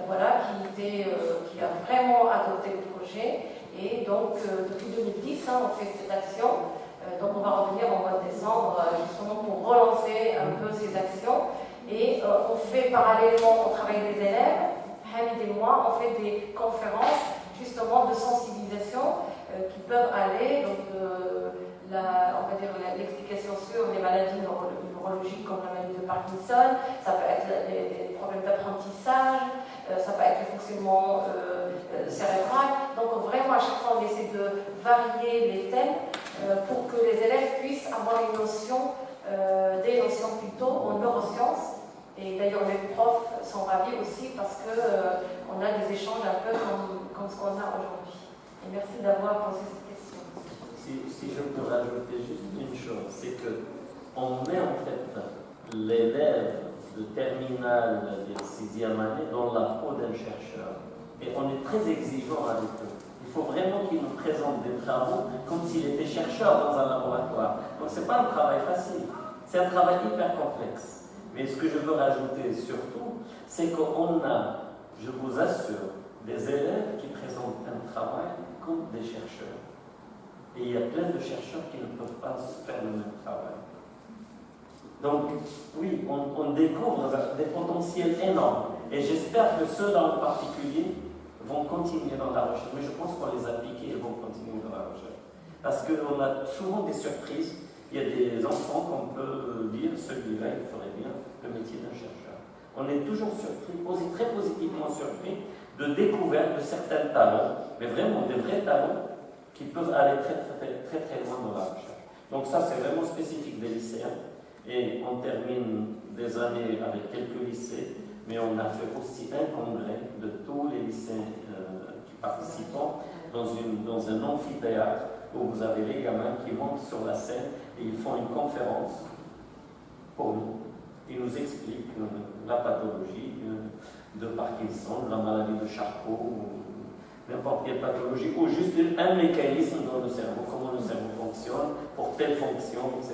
Voilà, qui a vraiment adopté le projet. Et donc, depuis 2010, on fait cette action. Donc, on va revenir au mois de décembre, justement, pour relancer un peu ces actions. Et on fait parallèlement au travail des élèves, Hamid et moi, on fait des conférences, justement, de sensibilisation qui peuvent aller, donc, on va dire, l'explication sur les maladies neurologiques comme la maladie de Parkinson, ça peut être les problèmes d'apprentissage, ça peut être le fonctionnement cérébral. Donc vraiment à chaque fois on essaie de varier les thèmes pour que les élèves puissent avoir des notions plutôt en neurosciences. Et d'ailleurs les profs sont ravis aussi parce qu'on a des échanges un peu comme ce qu'on a aujourd'hui. Et merci d'avoir posé cette question. Si je peux rajouter juste une chose, c'est qu'on met en fait l'élève de terminale de 6e année dans la peau d'un chercheur. Et on est très exigeant avec eux. Il faut vraiment qu'ils nous présentent des travaux comme s'il était chercheur dans un laboratoire. Donc ce n'est pas un travail facile, c'est un travail hyper complexe. Mais ce que je veux rajouter surtout, c'est qu'on a, je vous assure, des élèves qui présentent un travail comme des chercheurs. Et il y a plein de chercheurs qui ne peuvent pas faire le même travail. Donc, oui, on découvre des potentiels énormes. Et j'espère que ceux-là en particulier vont continuer dans la recherche. Mais je pense qu'on les a piqués et vont continuer dans la recherche. Parce qu'on a souvent des surprises. Il y a des enfants qu'on peut dire, celui-là, il ferait bien le métier d'un chercheur. On est toujours surpris, très positivement surpris de découverte de certains talents, mais vraiment des vrais talents, qui peuvent aller très loin dans la recherche. Donc ça, c'est vraiment spécifique des lycéens. Et on termine des années avec quelques lycées, mais on a fait aussi un congrès de tous les lycéens qui participent dans un amphithéâtre où vous avez les gamins qui montent sur la scène et ils font une conférence pour nous. Ils nous expliquent la pathologie de Parkinson, la maladie de Charcot, n'importe quelle pathologie, ou juste un mécanisme dans le cerveau, comment le cerveau fonctionne, pour telle fonction, etc.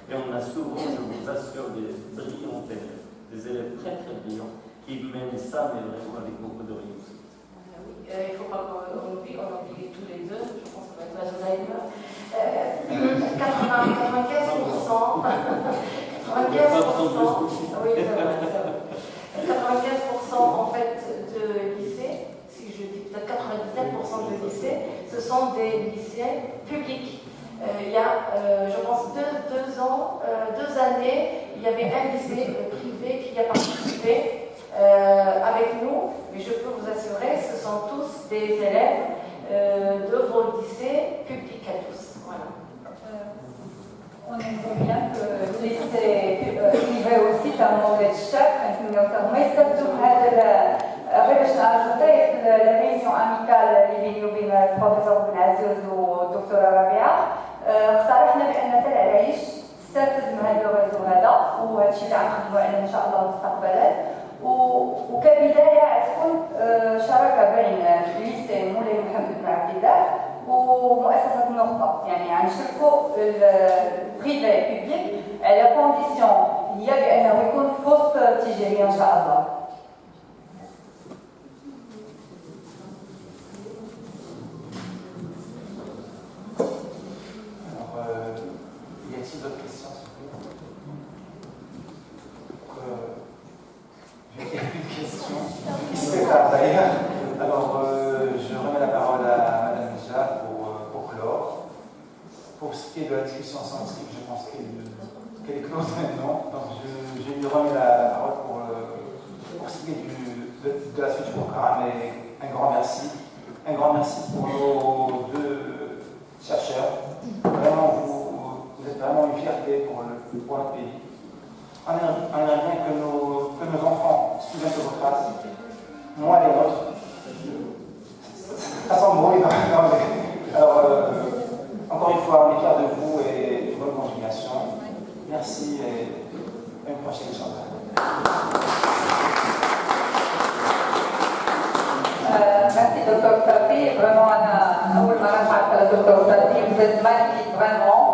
Et on a souvent, je vous assure, des brillants élèves, des élèves très brillants, qui mènent ça, mais vraiment avec beaucoup de réussite. Il ne faut pas qu'on oublie, on oublie tous les deux, je pense que ça va être Alzheimer. 95%, oui, c'est vrai. 95% en fait de lycées, si je dis peut-être 99% de lycées, ce sont des lycées publics. Il y a, je pense, deux années, il y avait un lycée privé qui a participé avec nous, mais je peux vous assurer, ce sont tous des élèves de vos lycées publics à tous. Voilà. On aimerait bien que le lycée privé aussi تعملوا هذا الشيء كنتمنوا ما يستافدوا من هذا غير باش نعرفوا حتى لا ريونيون اميكال اللي بيني وبين البروفيسور بن عزوز والدكتوره ربيعه اقترحنا بان حتى العرايش تستافد من هذا الغزو هذا وهذا الشيء اللي غنخدموا عليه ان شاء الله مستقبلا وكبدايه تكون شراكه بين الليسي مولاي محمد بن عبد الله ومؤسسه النخبه يعني غنشركوا البريفي بيبليك على كونديسيون هي بانه يكون في وسط التجاريه ان شاء الله. Y a-t-il d'autres questions? Il n'y a plus de questions. Qui se prépare d'ailleurs. Alors, je remets la parole à Madame Nija pour clore. Pour ce qui est de la discussion scientifique, je pense qu'elle est close maintenant. Donc, je lui remets la parole pour ce qui est de la suite du programme. Et un grand merci. Un grand merci pour nos deux chercheurs. Vraiment, vous êtes vraiment une fierté pour notre pays. On aimerait bien que nos enfants suivent un peu vos traces. Moi, les nôtres. Ça sent bon, alors, encore une fois, on est fiers de vous et de bonne continuation. Merci et à une prochaine chanson. Merci Dr Safi, vraiment أول مرة نعرف على Dr Safi, vous êtes magnifique vraiment.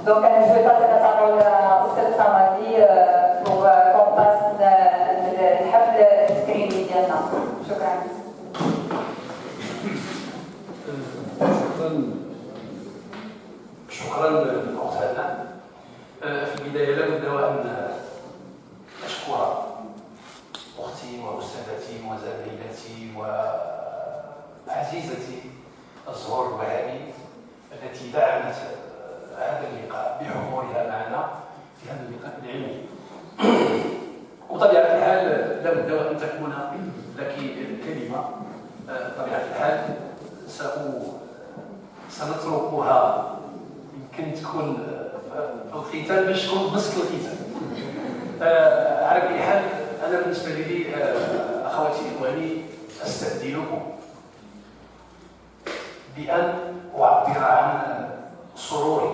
Donc je vais passer la parole à أستاذ صمدي pour qu'on passe الحفل التكريمي ديالنا. شكرا. شكرا لأختنا. في البداية لابد وأن أشكر أختي وأستاذتي وزميلتي وعزيزتي الزهور الوهابي التي دعمت هذا اللقاء بحضورها معنا في هذا اللقاء العلمي. وطبيعة الحال لابد وأن تكون لك كلمة. بطبيعة الحال سنتركها يمكن تكون في الختام باش تكون مسك الختام. على كل حال انا بالنسبه لي اخواتي اخواني استاذنكم بان اعبر عن سروري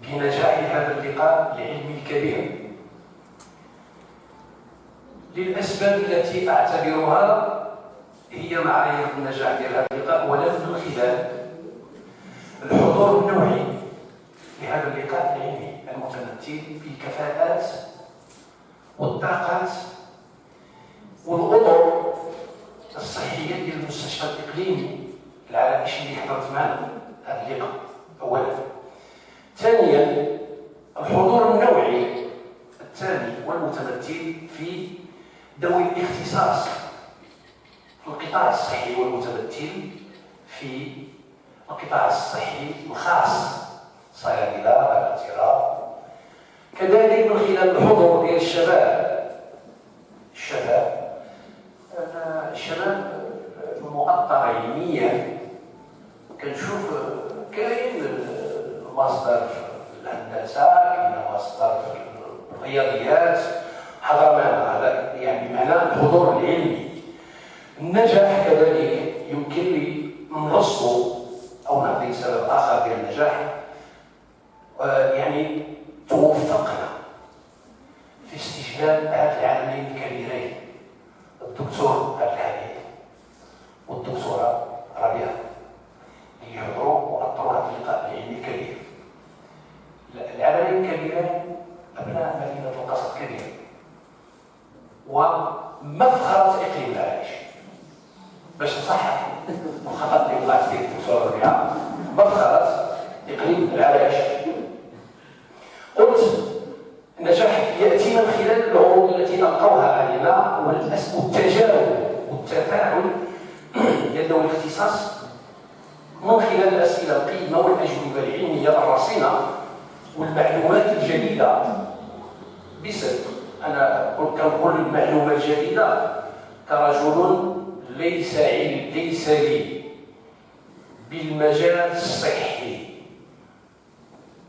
بنجاح هذا اللقاء العلمي الكبير للاسباب التي اعتبرها هي معايير النجاح ديال هذا اللقاء، ولا من خلال الحضور النوعي لهذا اللقاء العلمي المتمثل في الكفاءات والطاقات والأطر الصحية ديال المستشفى الإقليمي العرائشي اللي حضرت معنا هذا اللقاء أولا. ثانيا الحضور النوعي الثاني والمتمثل في ذوي الاختصاص في القطاع الصحي والمتمثل في القطاع الصحي الخاص صيادلة دكاترة. كذلك من خلال الحضور ديال الشباب المؤطر علميا كنشوف كاين مصدر في الهندسه، كاين مصدر في الرياضيات، هذا هذا يعني بمعنى الحضور العلمي. النجاح كذلك يمكن لي نرصده او نعطي سبب اخر ديال النجاح. يعني توفقنا في استجلاب هذه العالمين الكبيرين، الدكتور عبد الحميد والدكتوره ربيعه، اللي يحضروا واطروا هذا اللقاء العلمي الكبير. العالمين الكبيرين ابناء مدينه القصر الكبير ومفخره اقليم العريش. باش نصحح الخطا اللي وقعت فيه الدكتور ربيعه، مفخره اقليم العريش. قلت النجاح ياتي من خلال العروض التي نلقوها علينا والتجاوب والتفاعل ديال ذوي الاختصاص من خلال الاسئله القيمه والاجوبه العلميه الرصينه والمعلومات الجديده. بصدق انا كنقول المعلومه الجديده كرجل ليس لي بالمجال الصحي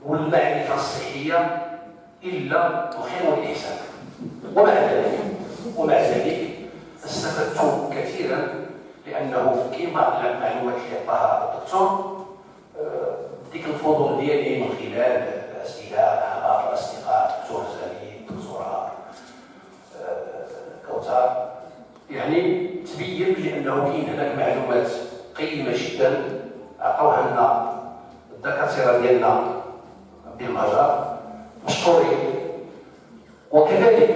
والمعرفه الصحيه الا الخير والاحسان، ومع ذلك استفدت كثيرا، لانه كاين بعض المعلومات اللي عطاها الدكتور ديك الفضول ديالي من خلال الاسئله مع بعض الاصدقاء، الدكتور زاني، الدكتوره كوثر، يعني تبين بانه كاين هناك معلومات قيمه جدا عطوها لنا الدكاتره ديالنا بالمجال، مشكورين. وكذلك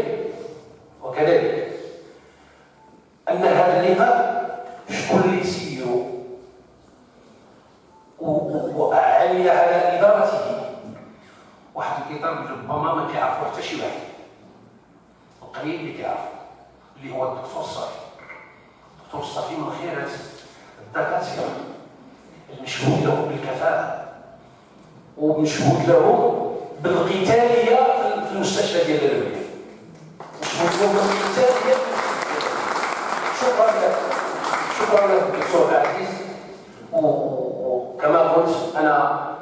ان هذا اللقاء شكون اللي يسيروا وعمل على ادارته واحد الاطار ربما ما كيعرفو حتى شي واحد، القليل اللي كيعرفو، اللي هو الدكتور الصافي. الدكتور الصافي من خيرة الدكاتره المشهود لهم بالكفاءه ومشهود لهم بالقتاليه في المستشفى ديال الدوليه، مشهود لهم بالقتاليه. شكرا لك دكتور عزيز. وكما قلت انا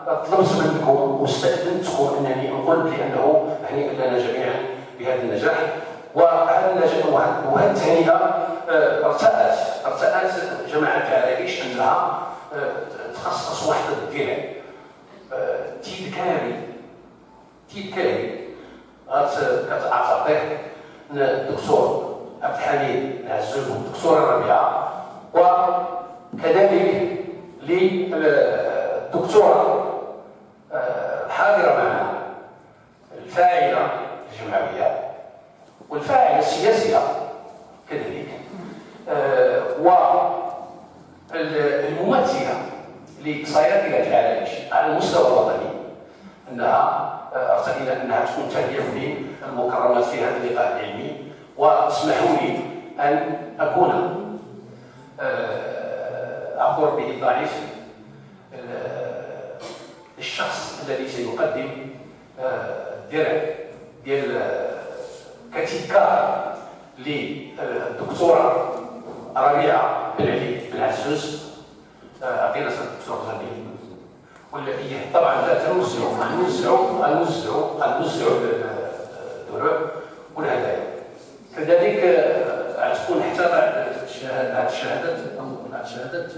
طلبت منكم واستاذنتكم انني نقول بانه هنيئا لنا جميعا بهذا النجاح. وهذا النجاح وهذه التهنئه ارتأت جماعه العرايش انها تخصص واحد الدرع تيذكاري كتعتبر الدكتور عبد الحميد العزوز والدكتوره ربيعه، وكذلك للدكتوره الحاضره معنا الفاعله الجمعويه والفاعله السياسيه كذلك، والممثله لصيادله العرايش على المستوى الوطني، انها ارتئينا انها تكون ثانيه في المكرمات في هذا اللقاء العلمي. واسمحوا لي ان اكون اعبر به الضعيف الشخص الذي سيقدم الدرع ديال كتذكار للدكتوره ربيعه بن علي بن عزوز، عقيله الدكتور زميل، والتي طبعا لا غنوزعوا الدروع والهدايا. كذلك غتكون حتى بعد الشهادات او بعد شهاده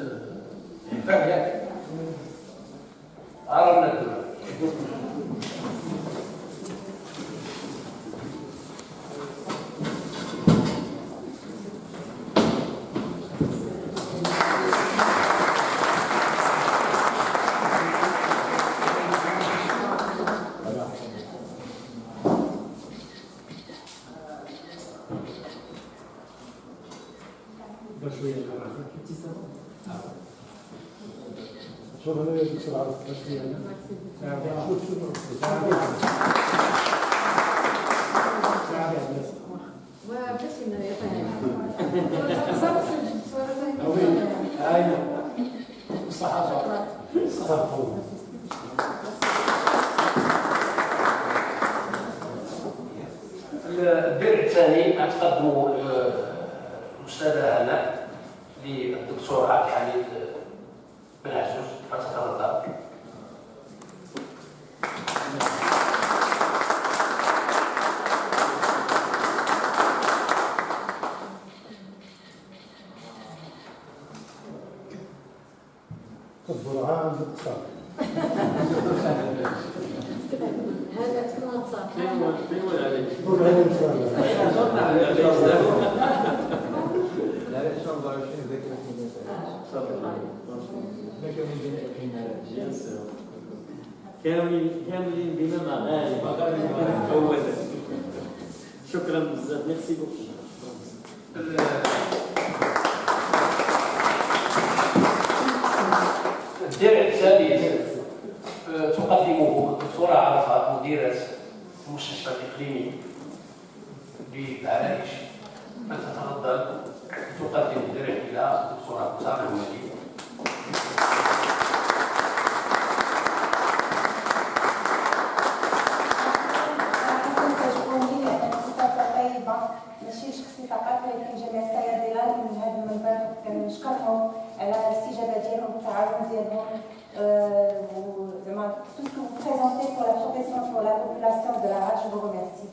العفاف ياك عرفنا الدروع. شكرا لك دكتور عبد الحميد. الدرع الثاني غتقدموا الاستاذه هناء للدكتور عبد الحميد بالعجوز فتتفضل. الضرعة عند الاتصال. هذا تكون صافي. فين عليك؟ ضرعة إن شاء الله. لا لا ان شاء الله 20 ذكرى كاملين بما مغاربة أولا. شكرا بزاف، ميرسي بوكو. الدرع الثالث تقدمه الدكتورة عرفة مديرة المستشفى الإقليمي بالعرائش، فتتفضل تقدم الدرع إلى الدكتورة أسامة المجيد. ماشي شخصي فقط ولكن جميع الصيادله من هذا المنبر كنشكرهم على الاستجابه ديالهم والتعاون ديالهم زعما tout ce que vous présentez pour la profession, pour la population de la RAD. Je vous remercie.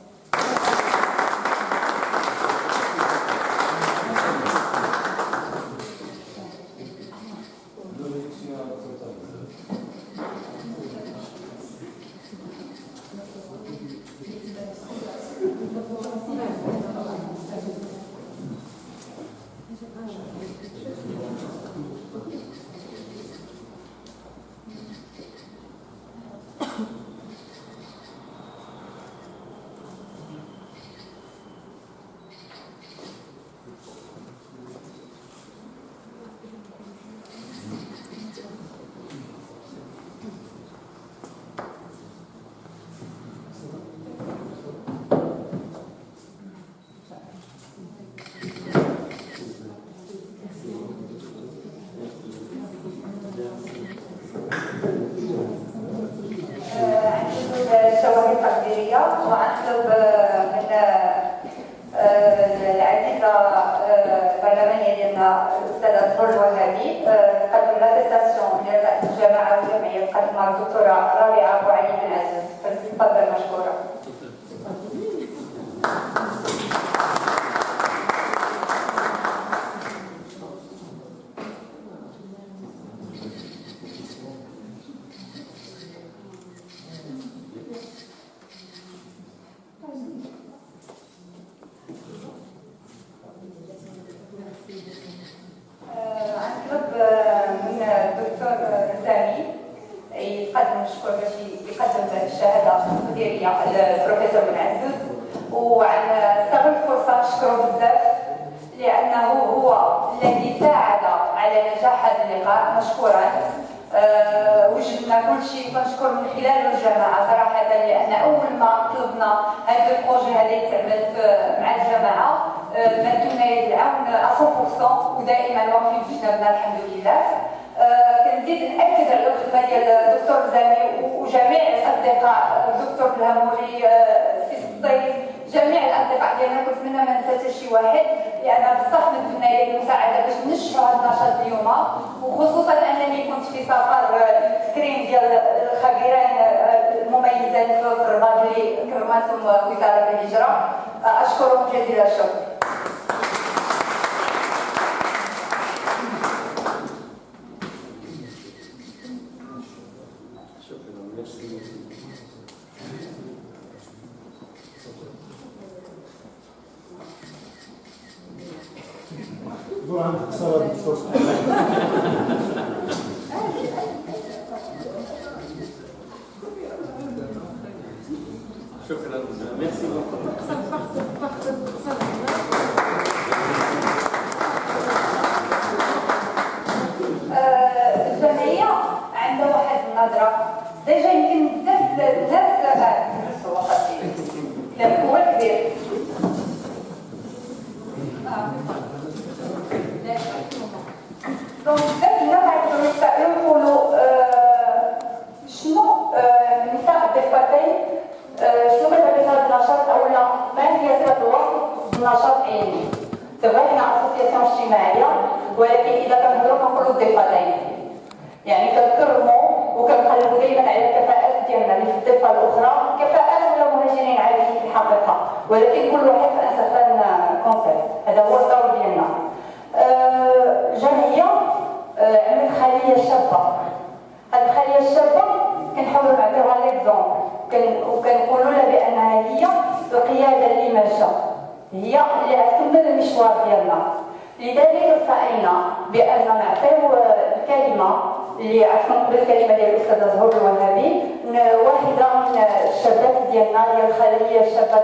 وأطلب من العزيزة البرلمانية ديالنا الأستاذة طول الوهابي تقدم لاتيستاسيون من رئيس الجامعة والجمعية تقدمها الدكتورة رابعة أبو علي بن عزيز، فلتتفضل مشكورة. البروفيسور بن عزوز، ونستغل الفرصه نشكره بزاف لانه هو الذي ساعد على نجاح هذا اللقاء مشكورا. وجدنا كل شيء كنشكر من خلال الجماعه صراحه، لان اول ما طلبنا هذا البروجي هذا يتعمل مع الجماعه مدونا يد العون 100% ودائما واقفين في جنبنا الحمد لله. كنزيد ناكد على الخدمه ديال الدكتور زامي وجميع الاصدقاء، الدكتور الهاموري، سي الطيب، جميع الاصدقاء ديالنا. كنتمنى ما نساش شي واحد لان بصح مدونا يد المساعده باش نشرحوا هذا النشاط اليوم، وخصوصا انني كنت في سفر سكرين ديال الخبيرين المميزات في الرباط اللي كرمتهم وزاره الهجره. اشكرهم جزيل الشكر. دور عندك صلاة الصوت. شكرا بزاف، ميرسي بوكو. الجمعية عندها واحد النظرة ديجا يمكن بزاف الناس درسوا وقت لأنه هو كبير. دونك بزاف الناس عندهم يسألوا يقولوا شنو النساء الدفاتين، شنو كتعمل هذا النشاط أولا ما هي صلة الوصف بالنشاط العلمي؟ سواء حنا أسوسياسيون اجتماعية، ولكن إذا كنهضروا كنقولوا الضفادعين. يعني كنكرموا وكنقلبوا دائما على الكفاءات ديالنا اللي في الضفه الاخرى، كفاءات ولا مهاجرين عاديين في الحقيقه، ولكن كل واحد في ان سيغتان كونسيبت. هذا هو الدور ديالنا. جمعيه عملت خليه شابه. هذه الخليه الشابه كنحاولوا نعطيوها ليكزومبل وكنقولوا لها بانها هي القياده اللي ماشيه، هي اللي غتكمل المشوار ديالنا. لذلك راينا بان نعطيو الكلمه اللي غتكون قبل الكلمه ديال الاستاذه زهور الوهابي، واحده من الشابات ديالنا ديال الخليه الشابه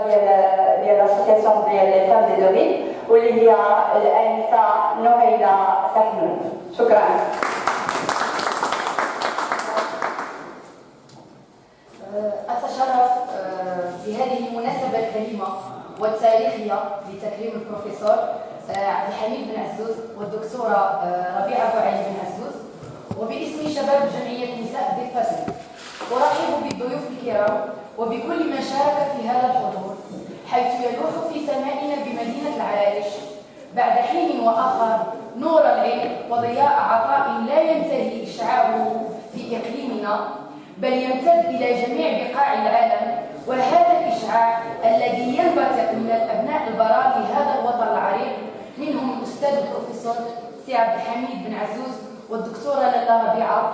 ديال لاسوسياسيون ديال لي فام دي لوري، واللي هي الانسه نهيله سحنون. شكرا. أتشرف بهذه المناسبة الكريمة والتاريخية لتكريم البروفيسور عبد الحميد بن عزوز والدكتورة ربيعة بوعلي بن عزوز، وباسم شباب جمعية نساء بالفاسد أرحب بالضيوف الكرام وبكل من شارك في هذا الحضور، حيث يلوح في سمائنا بمدينة العرائش بعد حين وآخر نور العلم وضياء عطاء لا ينتهي إشعاعه في إقليمنا، بل يمتد إلى جميع بقاع العالم. وهذا الإشعاع الذي ينبثق من الأبناء البراء لهذا الوطن العريق، منهم الأستاذ البروفيسور سي عبد الحميد بن عزوز والدكتورة لالا ربيعة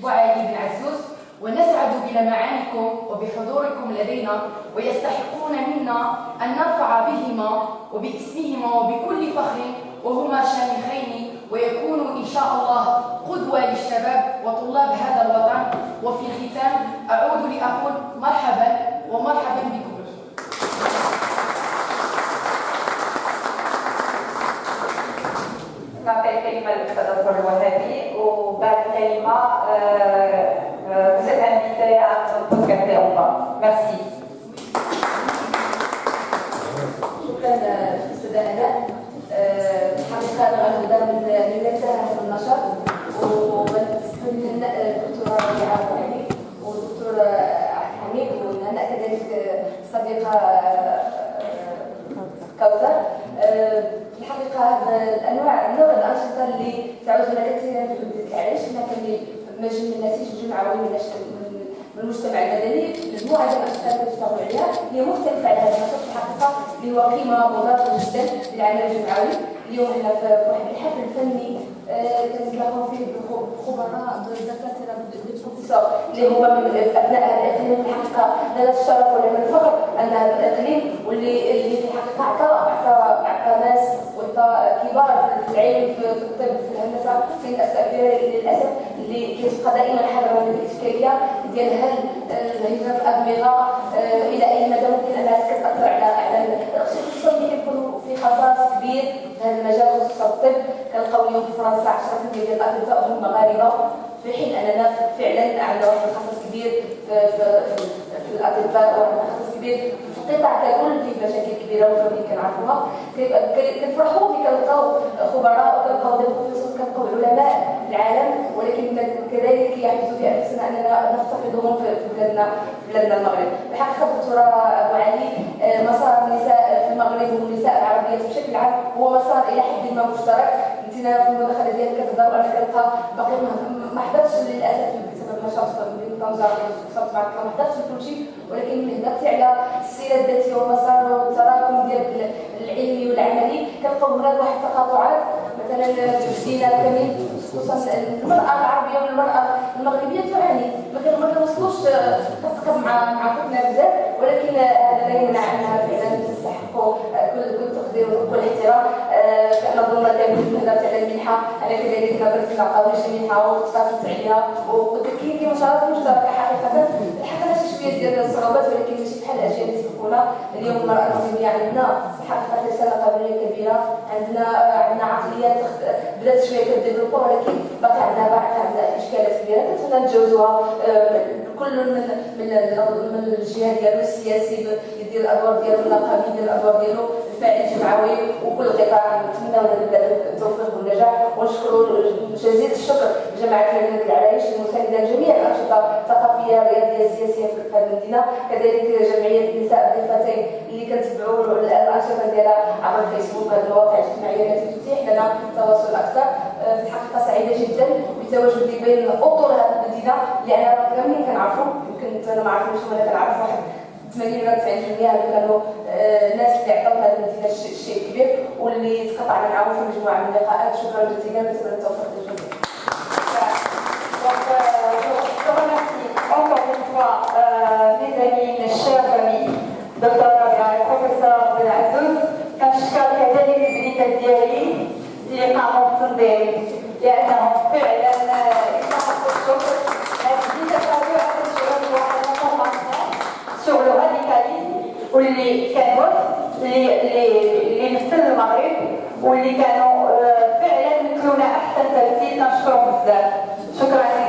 بوعلي بن عزوز، ونسعد بلمعانكم وبحضوركم لدينا، ويستحقون منا أن نرفع بهما وباسمهما وبكل فخر، وهما شامخين ويكونوا إن شاء الله قدوة للشباب وطلاب هذا الوطن. وفي الختام أعود لأقول مرحبا ومرحبا بكم. نعطي الكلمة للأستاذة زهور الوهابي، وبعد الكلمة vous êtes invité à poser café en bas. Merci. شكرا أستاذة هناء. الحقيقة غنبدا من نتاع هذا النشاط، وغنستفيد من الدكتورة ربيعة بوعلي والدكتور عبد الحميد، وهناء كذلك صديقة كوثر. الحقيقة هذا نوع الأنشطة اللي تعودنا كثيرا في بلدة العريش، هنا كان مجموعة النسيج الجمعوي من المجتمع المدني، مجموعة ديال الأنشطة اللي تشتغلوا عليها هي مختلفة على هذا النشاط في الحقيقة، اللي هو قيمة مضافة جدا للعمل الجمعوي. اليوم هنا في واحد الحفل فني كنتلاقاو فيه بخبراء دكاترة بالبروفيسور اللي هما من أبناء هذا الإقليم. في الحقيقة لا الشرف ولا من الفخر أن هذا الإقليم واللي في الحقيقة أعطى ناس وأعطى كبار في العلم في الطب في الهندسة في الأسباب للأسف اللي كتبقى دائما حاضرة من الإشكالية ديال هل هجرة الأدمغة إلى أي مدى ممكن أنها تأثر على خصوصا اللي كيكونوا في خصائص كبير في هذا المجال خصوصا الطب. كنلقاو اليوم في فرنسا 10% ديال الأطباء هم مغاربة، في حين أننا فعلا عندنا واحد الخصص كبير في الأطباء، وواحد الخصص كبير في القطاع ككل فيه مشاكل كبيرة وفاهمين كنعرفوها. كنفرحوا ملي كنلقاو خبراء وكنلقاو ديال البروفيسور كنلقاو علماء في العالم، ولكن كذلك يحدث في أنفسنا أننا نفتقدهم في بلادنا المغرب. الحقيقة الدكتورة بوعلي مسار النساء في المغرب والنساء العربيات بشكل عام هو مسار إلى حد ما مشترك. انت في المداخلة ديالك كتهضر أنا كنلقى باقي ما حضرتش للأسف بسبب نشاط من طنجة اتصلت معك ما حضرتش كل شيء، ولكن هضرتي على السيرة الذاتية والمسار والتراكم ديال العلمي والعملي. كنلقاو هناك واحد التقاطعات، مثلا بدينا كامل خصوصا المرأة العربية والمرأة المغربية تعاني، ما كنوصلوش كتسقط مع خوتنا بزاف، ولكن هذا لا يمنع انها فعلا تستحق كل التقدير وكل الاحترام. نظن كامل هضرت على المنحة، انا كذلك نظرت نعطيوش المنحة واقتصدت عليها، وكاين نشاطات مشتركة حقيقة. الحقيقة شي شوية ديال الصعوبات، ولكن ماشي بحال الأجيال اللي سبقونا. اليوم المرأة المغربية عندنا الحقيقة رسالة قانونية كبيرة، عندنا عقليات بدات شوية كديفلوبا، ولكن باقي عندنا إشكالات كبيرة كنتمنى نتجاوزوها. كل من الجهة ديالو السياسي يدير الأدوار ديالو، النقابي يدير الأدوار ديالو، الفاعل الجمعوي، وكل قطاع. نتمنى للبلاد التوفيق والنجاح. النجاح، ونشكروا جزيل الشكر لجماعه مدينه العرايش المسانده لجميع الانشطه الثقافيه الرياضيه السياسيه في هذه المدينه، كذلك جمعيه النساء الضيفتين اللي كنتبعوا الانشطه ديالها عبر الفيسبوك والمواقع الاجتماعيه التي تتيح لنا التواصل اكثر. في الحقيقه سعيده جدا بتواجدي بين اطر هذه المدينه اللي انا كاملين كنعرفوا، يمكن انا ما عرفتش ولا كنعرف واحد 80 ولا 90% هذو كانوا ناس اللي عطاو هذه المدينه شيء كبير واللي تقطعنا معاهم في مجموعه من اللقاءات. شكرا جزيلا ونتمنى التوفيق للجميع. Encore une fois, mes amis, mes chers amis, دكتور ربيع البروفيسور بالعزوز، كنشكر كذلك البنيتات ديالي اللي قاموا بالتنظيم لانهم فعلا يستحقوا الشكر. هذه البنيتات هذو كتشغل واحد الفورماسيون sur le radicalisme واللي كانوا اللي مثل المغرب واللي كانوا فعلا مثلونا احسن تمثيل. كنشكرهم بزاف. شكرا.